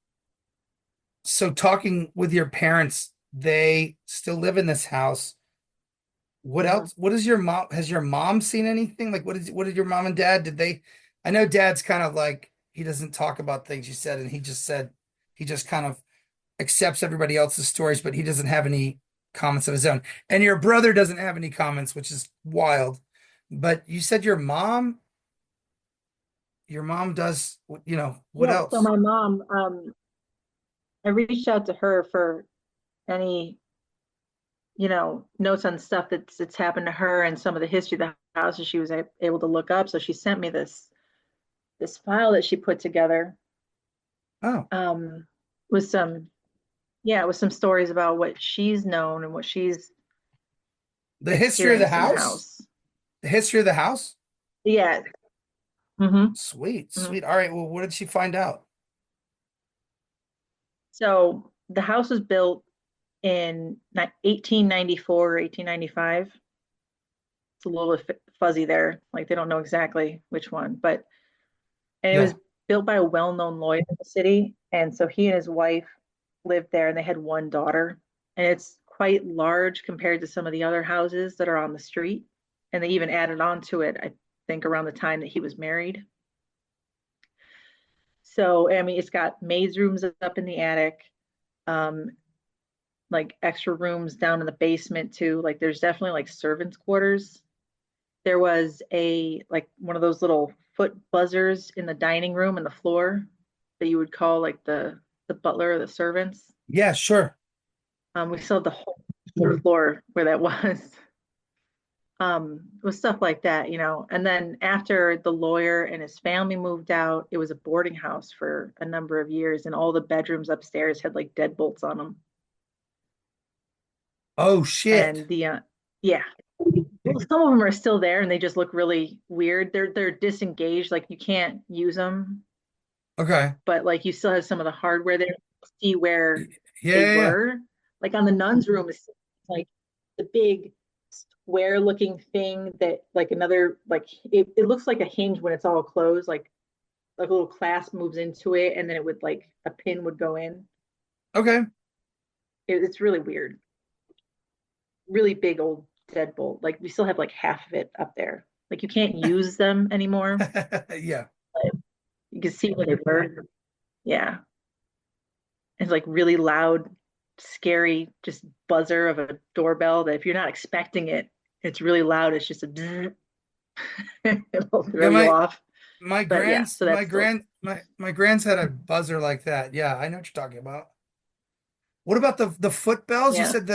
so talking with your parents, they still live in this house. What Mhm. else? What is your mom? Has your mom seen anything? Like what did your mom and dad did they I know dad's kind of like he doesn't talk about things you said and he just said he just kind of accepts everybody else's stories, but he doesn't have any comments of his own. And your brother doesn't have any comments, which is wild. But you said your mom does, what Yeah. So else? my mom, I reached out to her for any, notes on stuff that's happened to her and some of the history of the house that she was able to look up. So she sent me this file that she put together, Oh, um, with some yeah, with some stories about what she's known and what she's the history of the experienced in the house? house. The history of the house? Yeah. hmm Sweet, hmm sweet. All right, well, what did she find out? So the house was built in 1894 or 1895. It's a little bit fuzzy there. Like they don't know exactly which one, but and it was Yeah. built by a well-known lawyer in the city. And so he and his wife lived there and they had one daughter. And it's quite large compared to some of the other houses that are on the street. And they even added on to it, I think, around the time that he was married. So, I mean, it's got maids' rooms up in the attic, um, like extra rooms down in the basement too. Like there's definitely like servants' quarters. There was a like one of those little foot buzzers in the dining room and the floor that you would call like the butler or the servants. Yeah, sure. We still have the whole floor where that was. With stuff like that, you know. And then after the lawyer and his family moved out, it was a boarding house for a number of years, and all the bedrooms upstairs had like deadbolts on them. Oh shit. And yeah, well, some of them are still there, and they just look really weird. They're disengaged, like you can't use them, Okay. but like you still have some of the hardware there. See where Yeah, yeah, they yeah. were, like on the nun's room is like the big square looking thing that like another like it looks like a hinge when it's all closed, like a little clasp moves into it and then it would like a pin would go in. Okay. It's really weird, really big old deadbolt. Like we still have like half of it up there. Like you can't use them anymore. Yeah. You can see where they were. Yeah. It's like really loud, scary, just buzzer of a doorbell that if you're not expecting it, it's really loud. It's just a bzzz. It'll Yeah, throw you off. But yeah, so that's still my grands had a buzzer like that. Yeah, I know what you're talking about. What about the foot bells? You yeah. said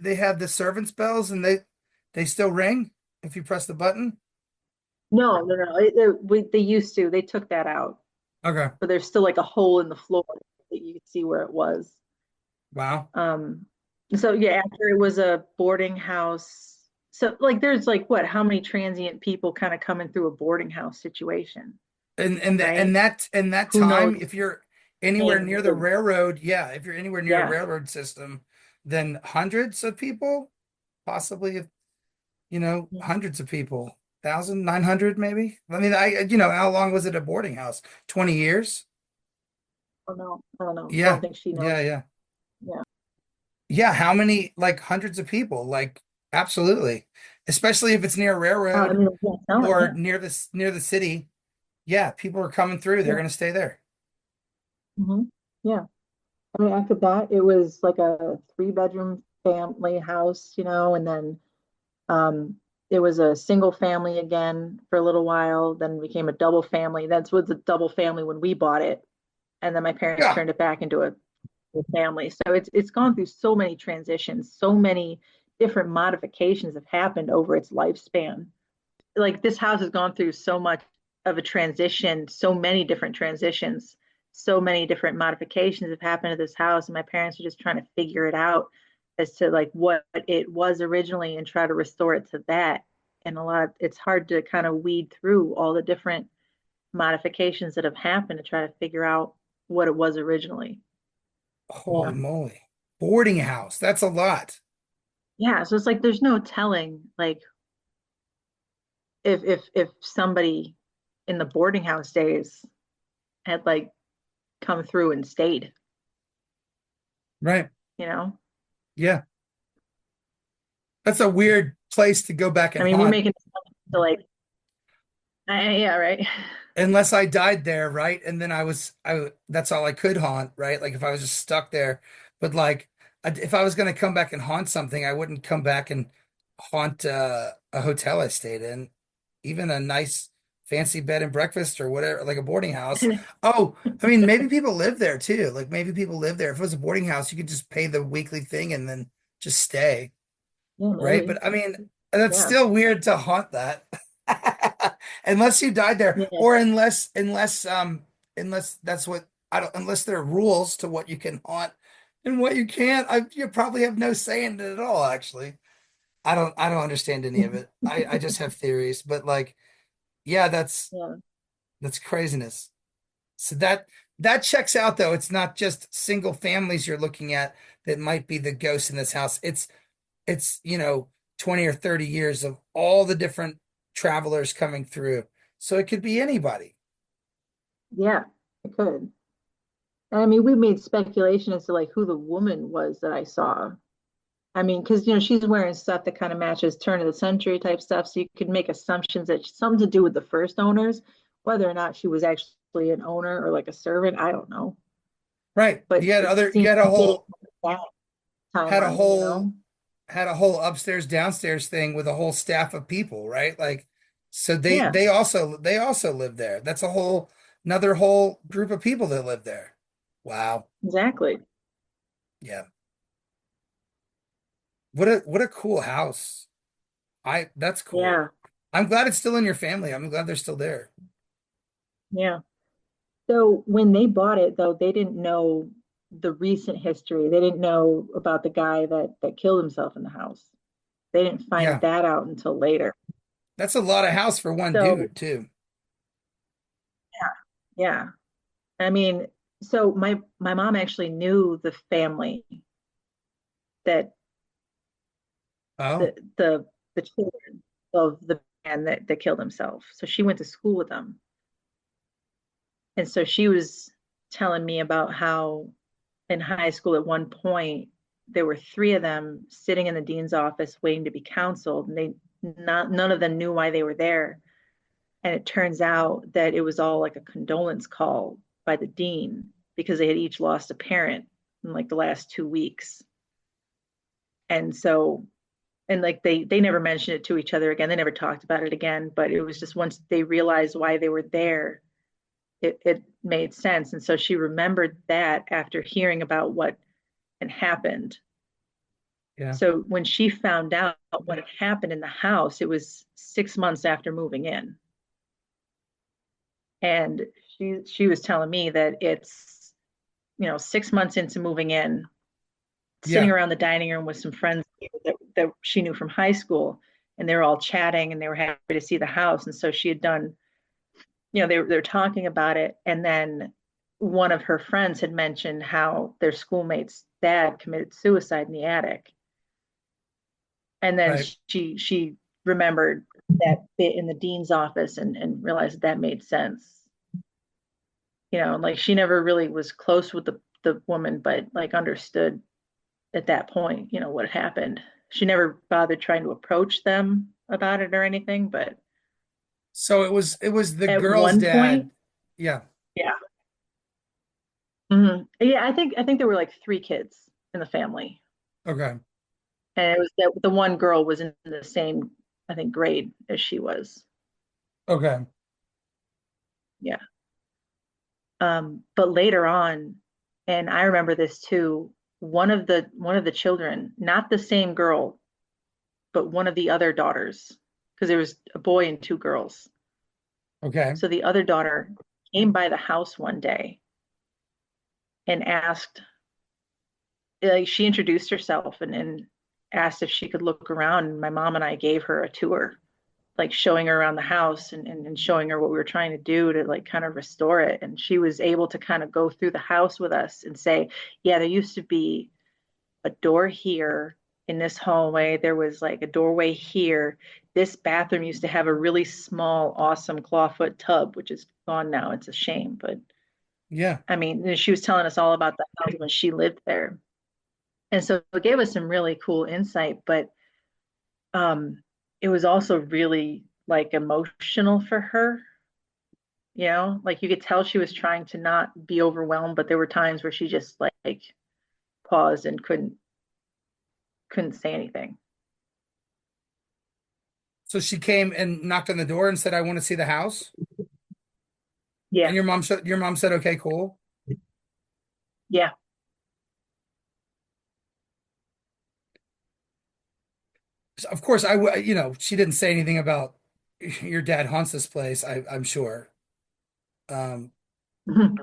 they have the servants' bells and they still ring if you press the button? No, no, no. They used to. They took that out, Okay. but there's still like a hole in the floor that you could see where it was. Wow. Um, so yeah, after it was a boarding house. So like, there's like what? How many transient people kind of coming through a boarding house situation, right? And that Who knows? time, if you're anywhere And near the railroad, yeah, if you're anywhere near a yeah. railroad system, then hundreds of people, possibly, hundreds of people, 1,900 maybe. I mean, how long was it a boarding house? 20 years? Oh no, I don't know. I don't Yeah, think she yeah, knows. yeah. Yeah. Yeah, how many, like hundreds of people, like absolutely. Especially if it's near a I railroad mean, yeah, tell it, or yeah. near the city. Yeah, people are coming through. They're Yeah. going to stay there. Hmm. Yeah. I mean, after that, it was like a three-bedroom family house, you know, and then um, it was a single family again for a little while, then became a double family. That's was a double family when we bought it, and then my parents Yeah. turned it back into a family. So it's gone through so many transitions, so many different modifications have happened over its lifespan. Like this house has gone through so much of a transition, so many different transitions, so many different modifications have happened to this house, and my parents are just trying to figure it out as to like what it was originally and try to restore it to that. And it's hard to kind of weed through all the different modifications that have happened to try to figure out what it was originally. Holy Yeah. moly. Boarding house. That's a lot. Yeah, so it's like there's no telling like if somebody in the boarding house days had like come through and stayed, Right. you know? Yeah. That's a weird place to go back I and mean, we're haunt. making to like, yeah, right. Unless I died there, right? And then that's all I could haunt, right? Like if I was just stuck there. But like, if I was going to come back and haunt something, I wouldn't come back and haunt a hotel I stayed in, even a nice fancy bed and breakfast or whatever, like a boarding house. Yeah, Oh, I mean, maybe people live there too. Like maybe people live there. If it was a boarding house, you could just pay the weekly thing and then just stay, right? maybe. But I mean, that's Yeah, still weird to haunt that. Unless you died there, yeah, or unless that's what I don't unless there are rules to what you can haunt and what you can't. You probably have no say in it at all, actually. I don't understand any of it. I just have theories, but like, yeah, yeah, that's craziness. So that checks out though. It's not just single families you're looking at that might be the ghost in this house. It's 20 or 30 years of all the different travelers coming through. So it could be anybody. yeah. It could. And I mean, we made speculation as to like who the woman was that I saw. I mean, because she's wearing stuff that kind of matches turn of the century type stuff, so you could make assumptions that it's something to do with the first owners, whether or not she was actually an owner or like a servant. I don't know, Right. but it You seems had a to fit it whole like that. had a timeline, you know? whole had a whole upstairs downstairs thing with a whole staff of people, right? Like, so they Yeah, they also live there. That's a whole another whole group of people that live there. Wow. exactly. Yeah. What a cool house. That's cool. Yeah, I'm glad it's still in your family. I'm glad they're still there. yeah. So when they bought it, though, they didn't know the recent history. They didn't know about the guy that killed himself in the house. They didn't find Yeah. that out until later. That's a lot of house for one So dude, too. yeah, yeah. I mean, so my mom actually knew the family that Oh, the children of the man that killed himself. So she went to school with them. And so she was telling me about how in high school at one point there were three of them sitting in the dean's office waiting to be counseled, and they not none of them knew why they were there. And it turns out that it was all like a condolence call by the dean because they had each lost a parent in like the last 2 weeks. And so and like they never mentioned it to each other again. They never talked about it again, but it was just once they realized why they were there, it made sense. And so she remembered that after hearing about what had happened. yeah. So when she found out what had happened in the house, it was 6 months after moving in. And she was telling me that it's, 6 months into moving in, sitting Yeah. around the dining room with some friends that she knew from high school, and they were all chatting and they were happy to see the house. And so she had done, they're talking about it. And then one of her friends had mentioned how their schoolmate's dad committed suicide in the attic. And then Right. she remembered that bit in the dean's office and realized that made sense. Like she never really was close with the woman, but like understood at that point, what had happened. She never bothered trying to approach them about it or anything, but So it was the at girl's one dad. point, Yeah. yeah. Yeah, I think there were like three kids in the family. Okay. And it was that the one girl was in the same, I think, grade as she was. Okay. Yeah. But later on, and I remember this too, one of the children, not the same girl, but one of the other daughters, because there was a boy and two girls. Okay. So the other daughter came by the house one day and asked, like she introduced herself and asked if she could look around. And my mom and I gave her a tour, like showing her around the house and showing her what we were trying to do to like kind of restore it. And she was able to kind of go through the house with us and say, yeah, there used to be a door here in this hallway. There was like a doorway here. This bathroom used to have a really small, awesome clawfoot tub, which is gone now. It's a shame. But Yeah. I mean, she was telling us all about the house when she lived there. And so it gave us some really cool insight, but um, it was also really like emotional for her. Like you could tell she was trying to not be overwhelmed, but there were times where she just like paused and couldn't say anything. So she came and knocked on the door and said, "I want to see the house." And Yeah, your mom said, "Okay, cool." yeah. So of course, she didn't say anything about your dad haunts this place. I'm sure. Um,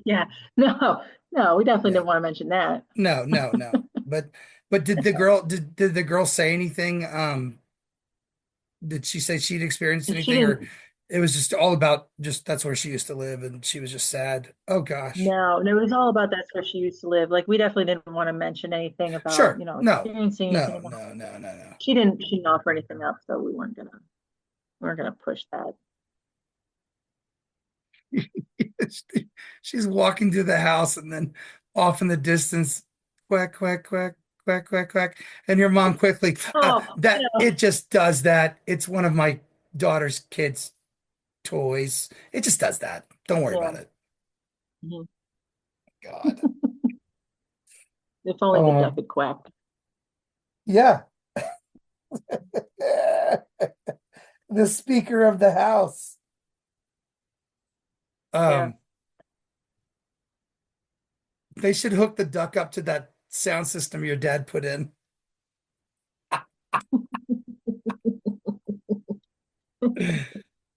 Yeah. No, no, we definitely yeah. didn't want to mention that. No, no, no. But did the girl say anything? Did she say she'd experienced She anything, or didn't, it was just all about just that's where she used to live and she was just sad? Oh gosh. no, it was all about that's where she used to live. Like we definitely didn't want to mention anything about, Sure. No. experiencing anything No, about no, no, no, she didn't offer anything up, so we weren't gonna push that. no. She's walking through the house and then off in the distance, quack, quack, quack, quack, quack, quack. And your mom quickly, Oh, that no. it just does that. It's one of my daughter's kids' toys. It just does that. Don't worry Yeah. about it. Mhm. God. If only the duck Um, had quacked. Yeah. The Speaker of the House. Yeah. Um, they should hook the duck up to that sound system your dad put in.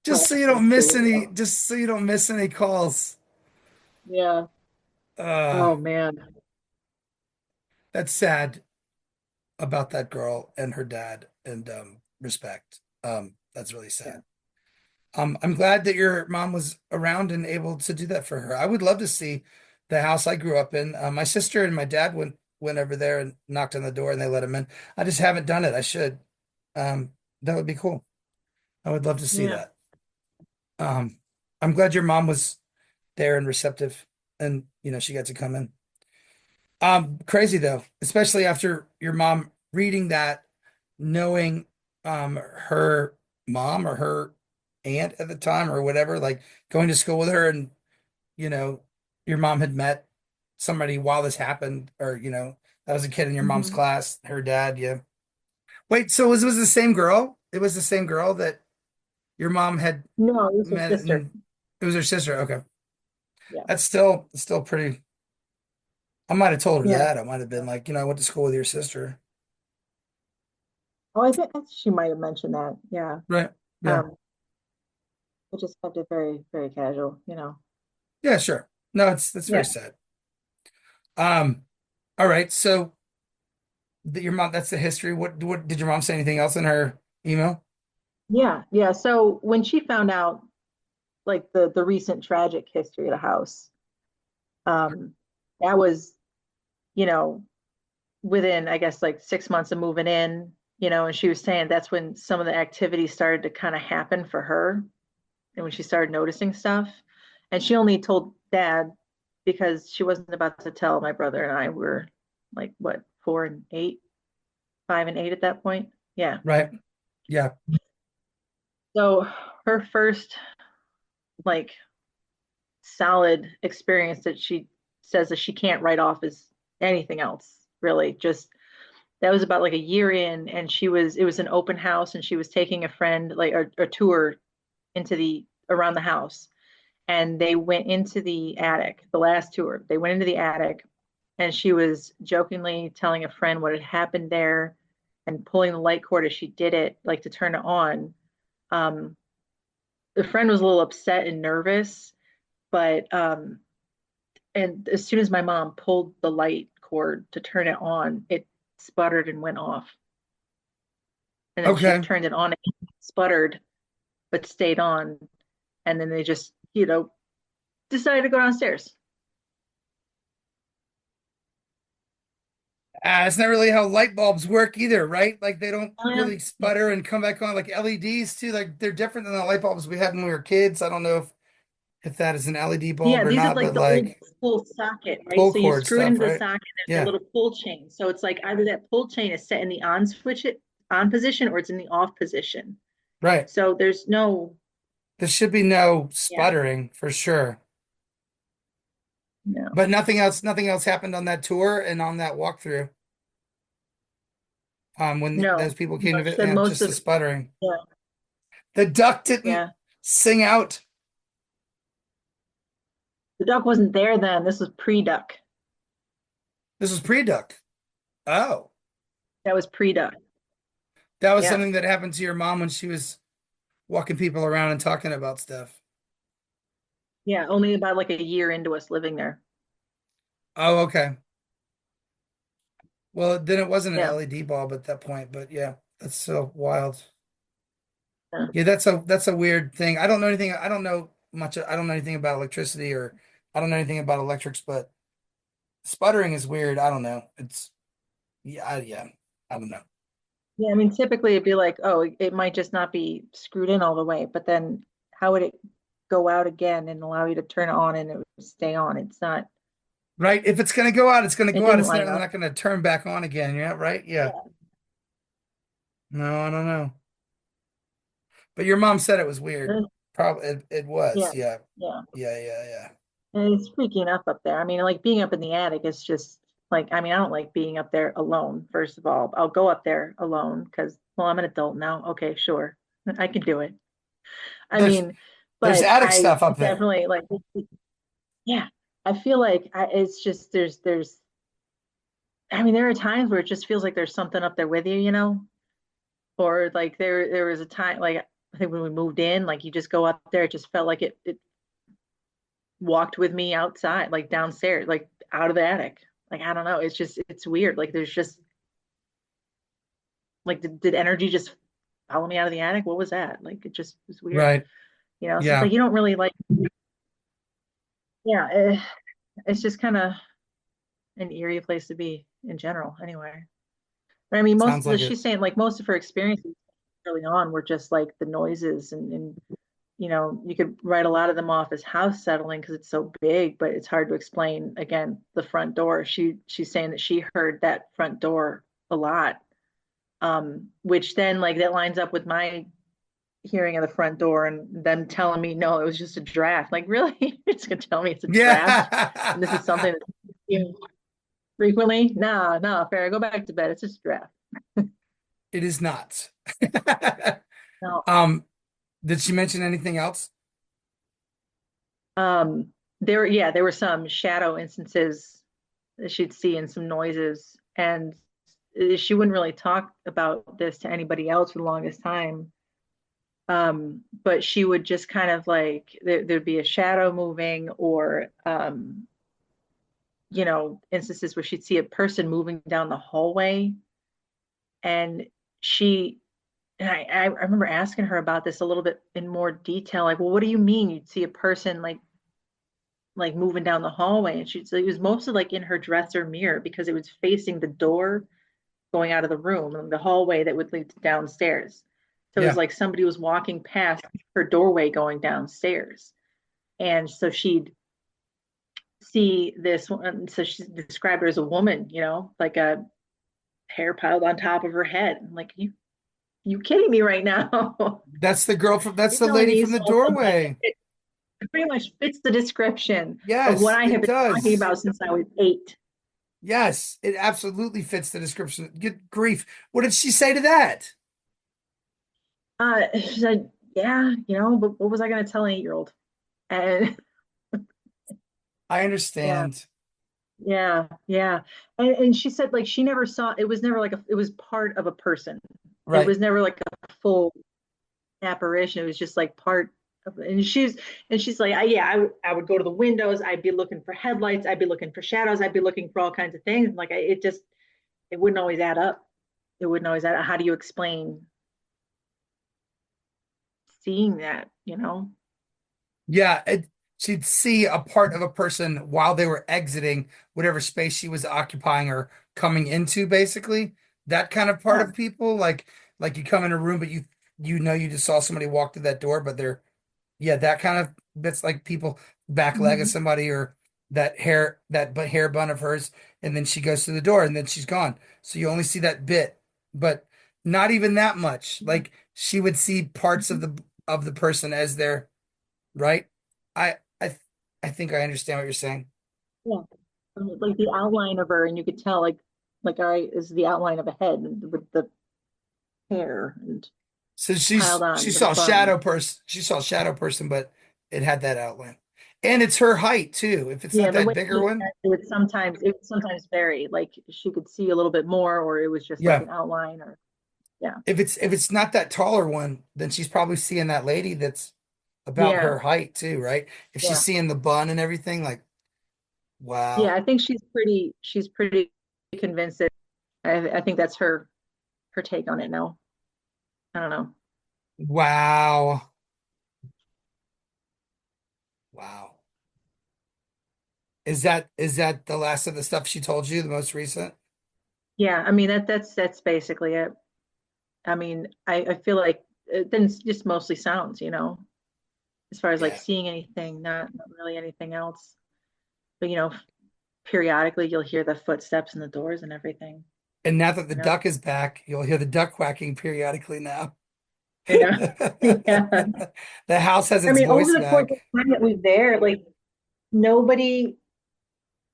Just so you don't That's miss great. any, just so you don't miss any calls. Yeah. Uh, Oh man. that's sad about that girl and her dad and respect. That's really Yeah. sad. I'm glad that your mom was around and able to do that for her. I would love to see the house I grew up in. My sister and my dad went over there and knocked on the door and they let him in. I just haven't done it. I should. That would be cool. I would love to see Yeah. that. Um, I'm glad your mom was there and receptive and she got to come in. Crazy though, especially after your mom reading that, knowing her mom or her aunt at the time or whatever, like going to school with her and you know, your mom had met somebody while this happened, or that was a kid in your mom's Hmm. class, her dad, yeah. Wait, so was the same girl? It was the same girl that your mom had No, it was her met sister. and it was her sister. Okay. Yeah. That's still pretty. I might have told her Yeah. that. I might have been like, I went to school with your sister. Oh, I think she might have mentioned that. Yeah. Right. Yeah. Um, I just kept it very, very casual. Yeah, sure. No, that's very Yeah. sad. Um, all right. So your mom, that's the history. What did your mom say anything else in her email? Yeah. Yeah. So when she found out like the recent tragic history of the house, um, that was, you know, within, I guess, like 6 months of moving in, and she was saying that's when some of the activity started to kind of happen for her and when she started noticing stuff. And she only told dad because she wasn't about to tell my brother and I were like, what, 4 and 8, 5 and 8 at that point. Yeah. Right. Yeah. So her first like solid experience that she says that she can't write off as anything else, really. Just that was about like a year in, and it was an open house, and she was taking a friend like a tour into the around the house, and they went into the attic. The last tour, they went into the attic, and she was jokingly telling a friend what had happened there, and pulling the light cord as she did it, like to turn it on. Um, the friend was a little upset and nervous, but and as soon as my mom pulled the light cord to turn it on, it sputtered and went off. And then she Okay. turned it on, and sputtered, but stayed on. And then they just decided to go downstairs. It's not really how light bulbs work either, right? Like they don't Yeah, really sputter and come back on like LEDs too. Like they're different than the light bulbs we had when we were kids. I don't know if that is an LED bulb yeah, or these are not, like but the old like pull socket, right? pull So you cord screw it stuff, into the right? socket, there's a Yeah, little pull chain. So it's like either that pull chain is set in the on switch it on position or it's in the off position. right. So there's no, There should be no yeah, sputtering for sure. no, But nothing else happened on that tour and on that walkthrough. When those no, people came no. to She visit, said yeah, most just of the it. sputtering. Yeah, The duck didn't yeah. sing out. The duck wasn't there then. This was pre-duck. This was pre-duck. Oh, That was pre-duck. that was Yeah, something that happened to your mom when she was walking people around and talking about stuff. yeah. Only about like a year into us living there. Oh, okay. Well, then it wasn't an Yeah, LED bulb at that point, but yeah, that's so wild. yeah. Yeah, that's a weird thing. I don't know anything. I don't know much. I don't know anything about electricity or I don't know anything about electrics, but sputtering is weird. I don't know. It's yeah, yeah. I don't know. Yeah, I mean, typically it'd be like, oh, it might just not be screwed in all the way, but then how would it go out again and allow you to turn it on and it would stay on? It's not, Right? If it's gonna go out, it's gonna it go out. didn't It's line not up. not gonna turn back on again. Yeah, right? Yeah. Yeah, No, I don't know. But your mom said it was weird. Probably it yeah, was. Yeah. yeah. Yeah, yeah, yeah. And it's freaking up there. I mean, like being up in the attic is just, Like, I mean, I don't like being up there alone, first of all. I'll go up there alone because, well, I'm an adult now. Okay, sure. I can do it. I There's mean, there's but attic I stuff up there. definitely like, yeah, I feel like it's just I mean, there are times where it just feels like there's something up there with you, or like there was a time like I think when we moved in, like you just go up there, it just felt like it walked with me outside, like downstairs, like out of the attic. Like I don't know, it's weird. Like there's just like did energy just follow me out of the attic? What was that? Like it just was weird, Right. So it's Yeah. like you don't really like, yeah, it's just kind of an eerie place to be in general, anyway. But I mean, Sounds like it. she's saying like most of her experiences early on were just like the noises and you could write a lot of them off as house settling because it's so big, but it's hard to explain. Again, the front door. She's saying that she heard that front door a lot, which then like that lines up with my hearing of the front door and them telling me no, it was just a draft. Like really, you're just gonna tell me it's a draft, and this is Yeah. something that frequently? No, no, Farrah, go back to bed. It's just a draft. It is not. No. Um, did she mention anything else? Um, there were some shadow instances that she'd see and some noises, and she wouldn't really talk about this to anybody else for the longest time. But she would just kind of like there'd be a shadow moving, or instances where she'd see a person moving down the hallway, and she I remember asking her about this a little bit in more detail, like, well, what do you mean you'd see a person like moving down the hallway? And she'd say it was mostly like in her dresser mirror because it was facing the door going out of the room and the hallway that would lead to downstairs. So it was Yeah. like somebody was walking past her doorway going downstairs. And so she'd see this one. So she described her as a woman, like a hair piled on top of her head. I'm like, you kidding me right now? That's You're the telling lady me from you the saw something. doorway. It pretty much fits the description of what Yes, I have it been talking does. about since I was 8. Yes, it absolutely fits the description. Good grief. What did she say to that? She said, yeah, but what was I going to tell an 8-year-old? And I yeah, understand. yeah, yeah. And she said, like, she never saw, it was never like it was part of a person. It Right. was never like a full apparition. It was just like part of, and she's like, yeah, I would go to the windows. I'd be looking for headlights. I'd be looking for shadows. I'd be looking for all kinds of things. Like, it wouldn't always add up. It wouldn't always add up. How do you explain seeing that? Yeah, she'd see a part of a person while they were exiting whatever space she was occupying or coming into, basically. That kind of part Yeah. of people, like you come in a room, but you know you just saw somebody walk through that door, but they're yeah, that kind of that's like people back leg of Mhm. somebody or hair bun of hers, and then she goes through the door and then she's gone. So you only see that bit, but not even that much. Like she would see parts Mhm. of the person as they're right? I I th- I think I understand what you're saying. Yeah. Like the outline of her, and you could tell, like, all right, is the outline of a head with the hair and So piled she on to the saw bun. shadow person. She saw shadow person, but it had that outline, and it's her height too. If it's Yeah, not and the that way bigger she one, it would sometimes vary. Like she could see a little bit more, or it was just like yeah. an outline, or yeah, If it's not that taller one, then she's probably seeing that lady that's about yeah, her height too, right? If she's yeah, seeing the bun and everything, like yeah. wow, I think she's pretty convinced that I think that's her take on it now. I don't know. wow, wow. Is that the last of the stuff she told you, the most recent? Yeah, I mean that's basically it. I mean, I feel like then it's just mostly sounds, as far as like Yeah. seeing anything, not really anything else. But periodically you'll hear the footsteps in the doors and everything. And now that the You know, duck is back, you'll hear the duck quacking periodically now. you know, yeah. The house has I its mean, over voice the course back. of time that we were there, like nobody.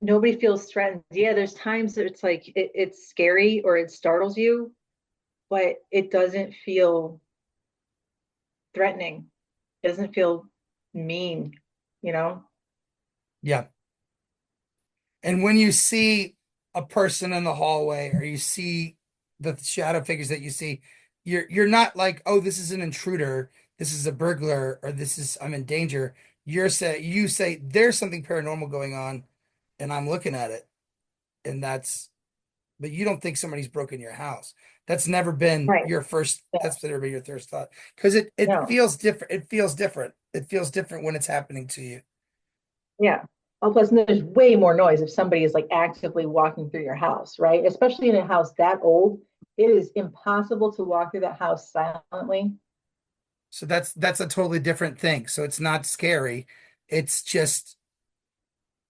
nobody feels threatened. Yeah, there's times that it's like it's scary or it startles you, but it doesn't feel threatening. It doesn't feel mean, you know? Yeah. And when you see a person in the hallway or you see the shadow figures that you see, you're not like, oh, this is an intruder, this is a burglar, or this is I'm in danger. You say there's something paranormal going on, and I'm looking at it, and that's but you don't think somebody's broken your house. That's never been Right. your first. Yeah. That's never been your first thought because it No. feels different. It feels different. It feels different when it's happening to you. Yeah. Oh, plus there's way more noise if somebody is like actively walking through your house, right? Especially in a house that old, it is impossible to walk through that house silently. So that's a totally different thing. So it's not scary. It's just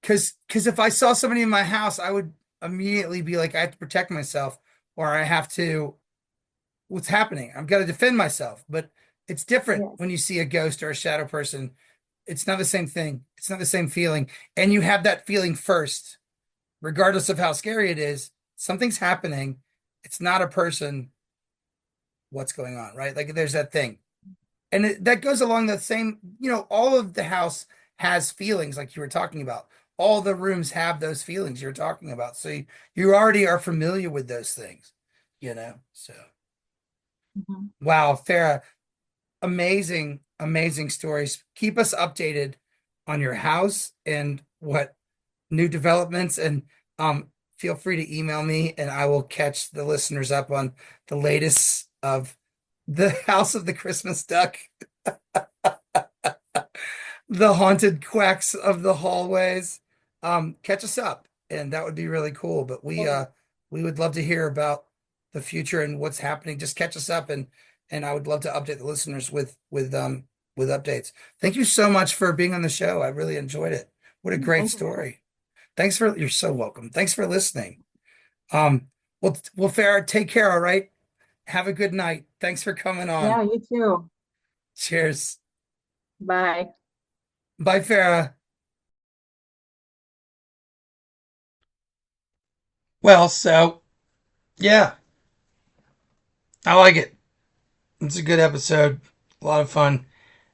because if I saw somebody in my house, I would immediately be like, I have to protect myself, or I have to. What's happening? I've got to defend myself. But it's different Yes. when you see a ghost or a shadow person. It's not the same thing. It's not the same feeling, and you have that feeling first, regardless of how scary it is. Something's happening. It's not a person. What's going on, right? Like there's that thing. And that goes along the same, all of the house has feelings like you were talking about. All the rooms have those feelings you're talking about. So you already are familiar with those things. So, Mhm. wow, Farrah, amazing, amazing stories. Keep us updated on your house and what new developments and feel free to email me and I will catch the listeners up on the latest of the House of the Christmas Duck. The haunted quacks of the hallways. Catch us up, and that would be really cool. But Oh, we would love to hear about the future and what's happening. Just catch us up, and I would love to update the listeners with updates. Thank you so much for being on the show. I really enjoyed it. What a great thank you. story. You're so welcome. Thanks for listening. Um, well, Farrah, take care. All right. Have a good night. Thanks for coming on. Yeah, you too. Cheers. Bye. Bye, Farrah. Well, so yeah, I like it. It's a good episode. A lot of fun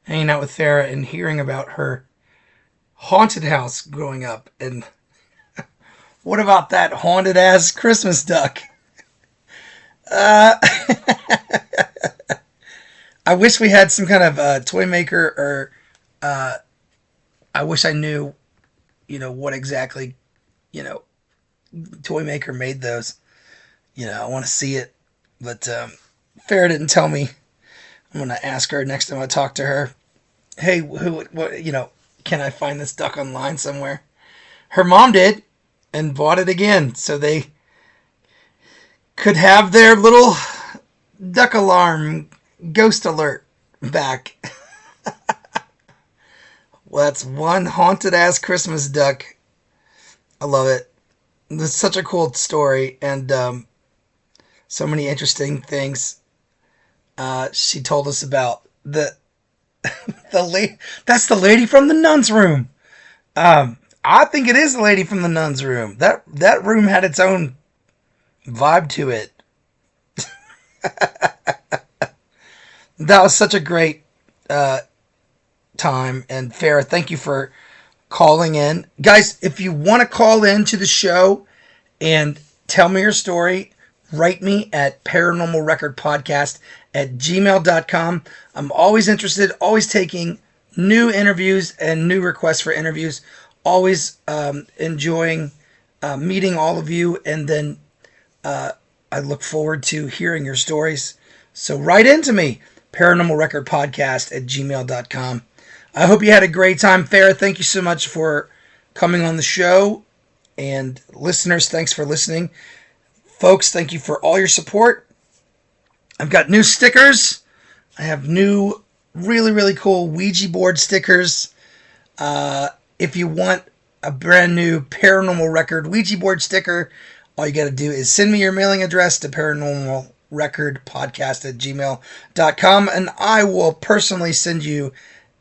hanging out with Farrah and hearing about her haunted house growing up. And what about that haunted ass Christmas duck? Uh, I wish we had some kind of toy maker, or I wish I knew, what exactly, you know, toy maker made those. I want to see it. But Farrah didn't tell me. I'm going to ask her next time I talk to her. Hey, can I find this duck online somewhere? Her mom did and bought it again so they could have their little duck alarm ghost alert back. Well, that's one haunted ass Christmas duck. I love it. It's such a cool story and so many interesting things she told us about. That's the lady from the nun's room. I think it is the lady from the nun's room. That room had its own vibe to it. That was such a great time. And Farrah, thank you for calling in. Guys, if you want to call in to the show and tell me your story, write me at paranormalrecordpodcast@gmail.com. I'm always interested, always taking new interviews and new requests for interviews. Always enjoying meeting all of you. And then I look forward to hearing your stories. So write into me, paranormalrecordpodcast@gmail.com. I hope you had a great time. Farrah, thank you so much for coming on the show. And listeners, thanks for listening. Folks, thank you for all your support. I've got new stickers. I have new, really, really cool Ouija board stickers. If you want a brand new Paranormal Record Ouija board sticker, all you got to do is send me your mailing address to paranormalrecordpodcast@gmail.com and I will personally send you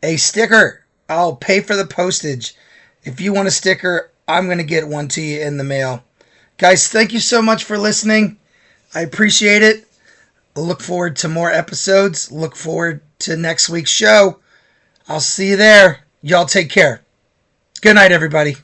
a sticker. I'll pay for the postage. If you want a sticker, I'm going to get one to you in the mail. Guys, thank you so much for listening. I appreciate it. Look forward to more episodes. Look forward to next week's show. I'll see you there. Y'all take care. Good night, everybody.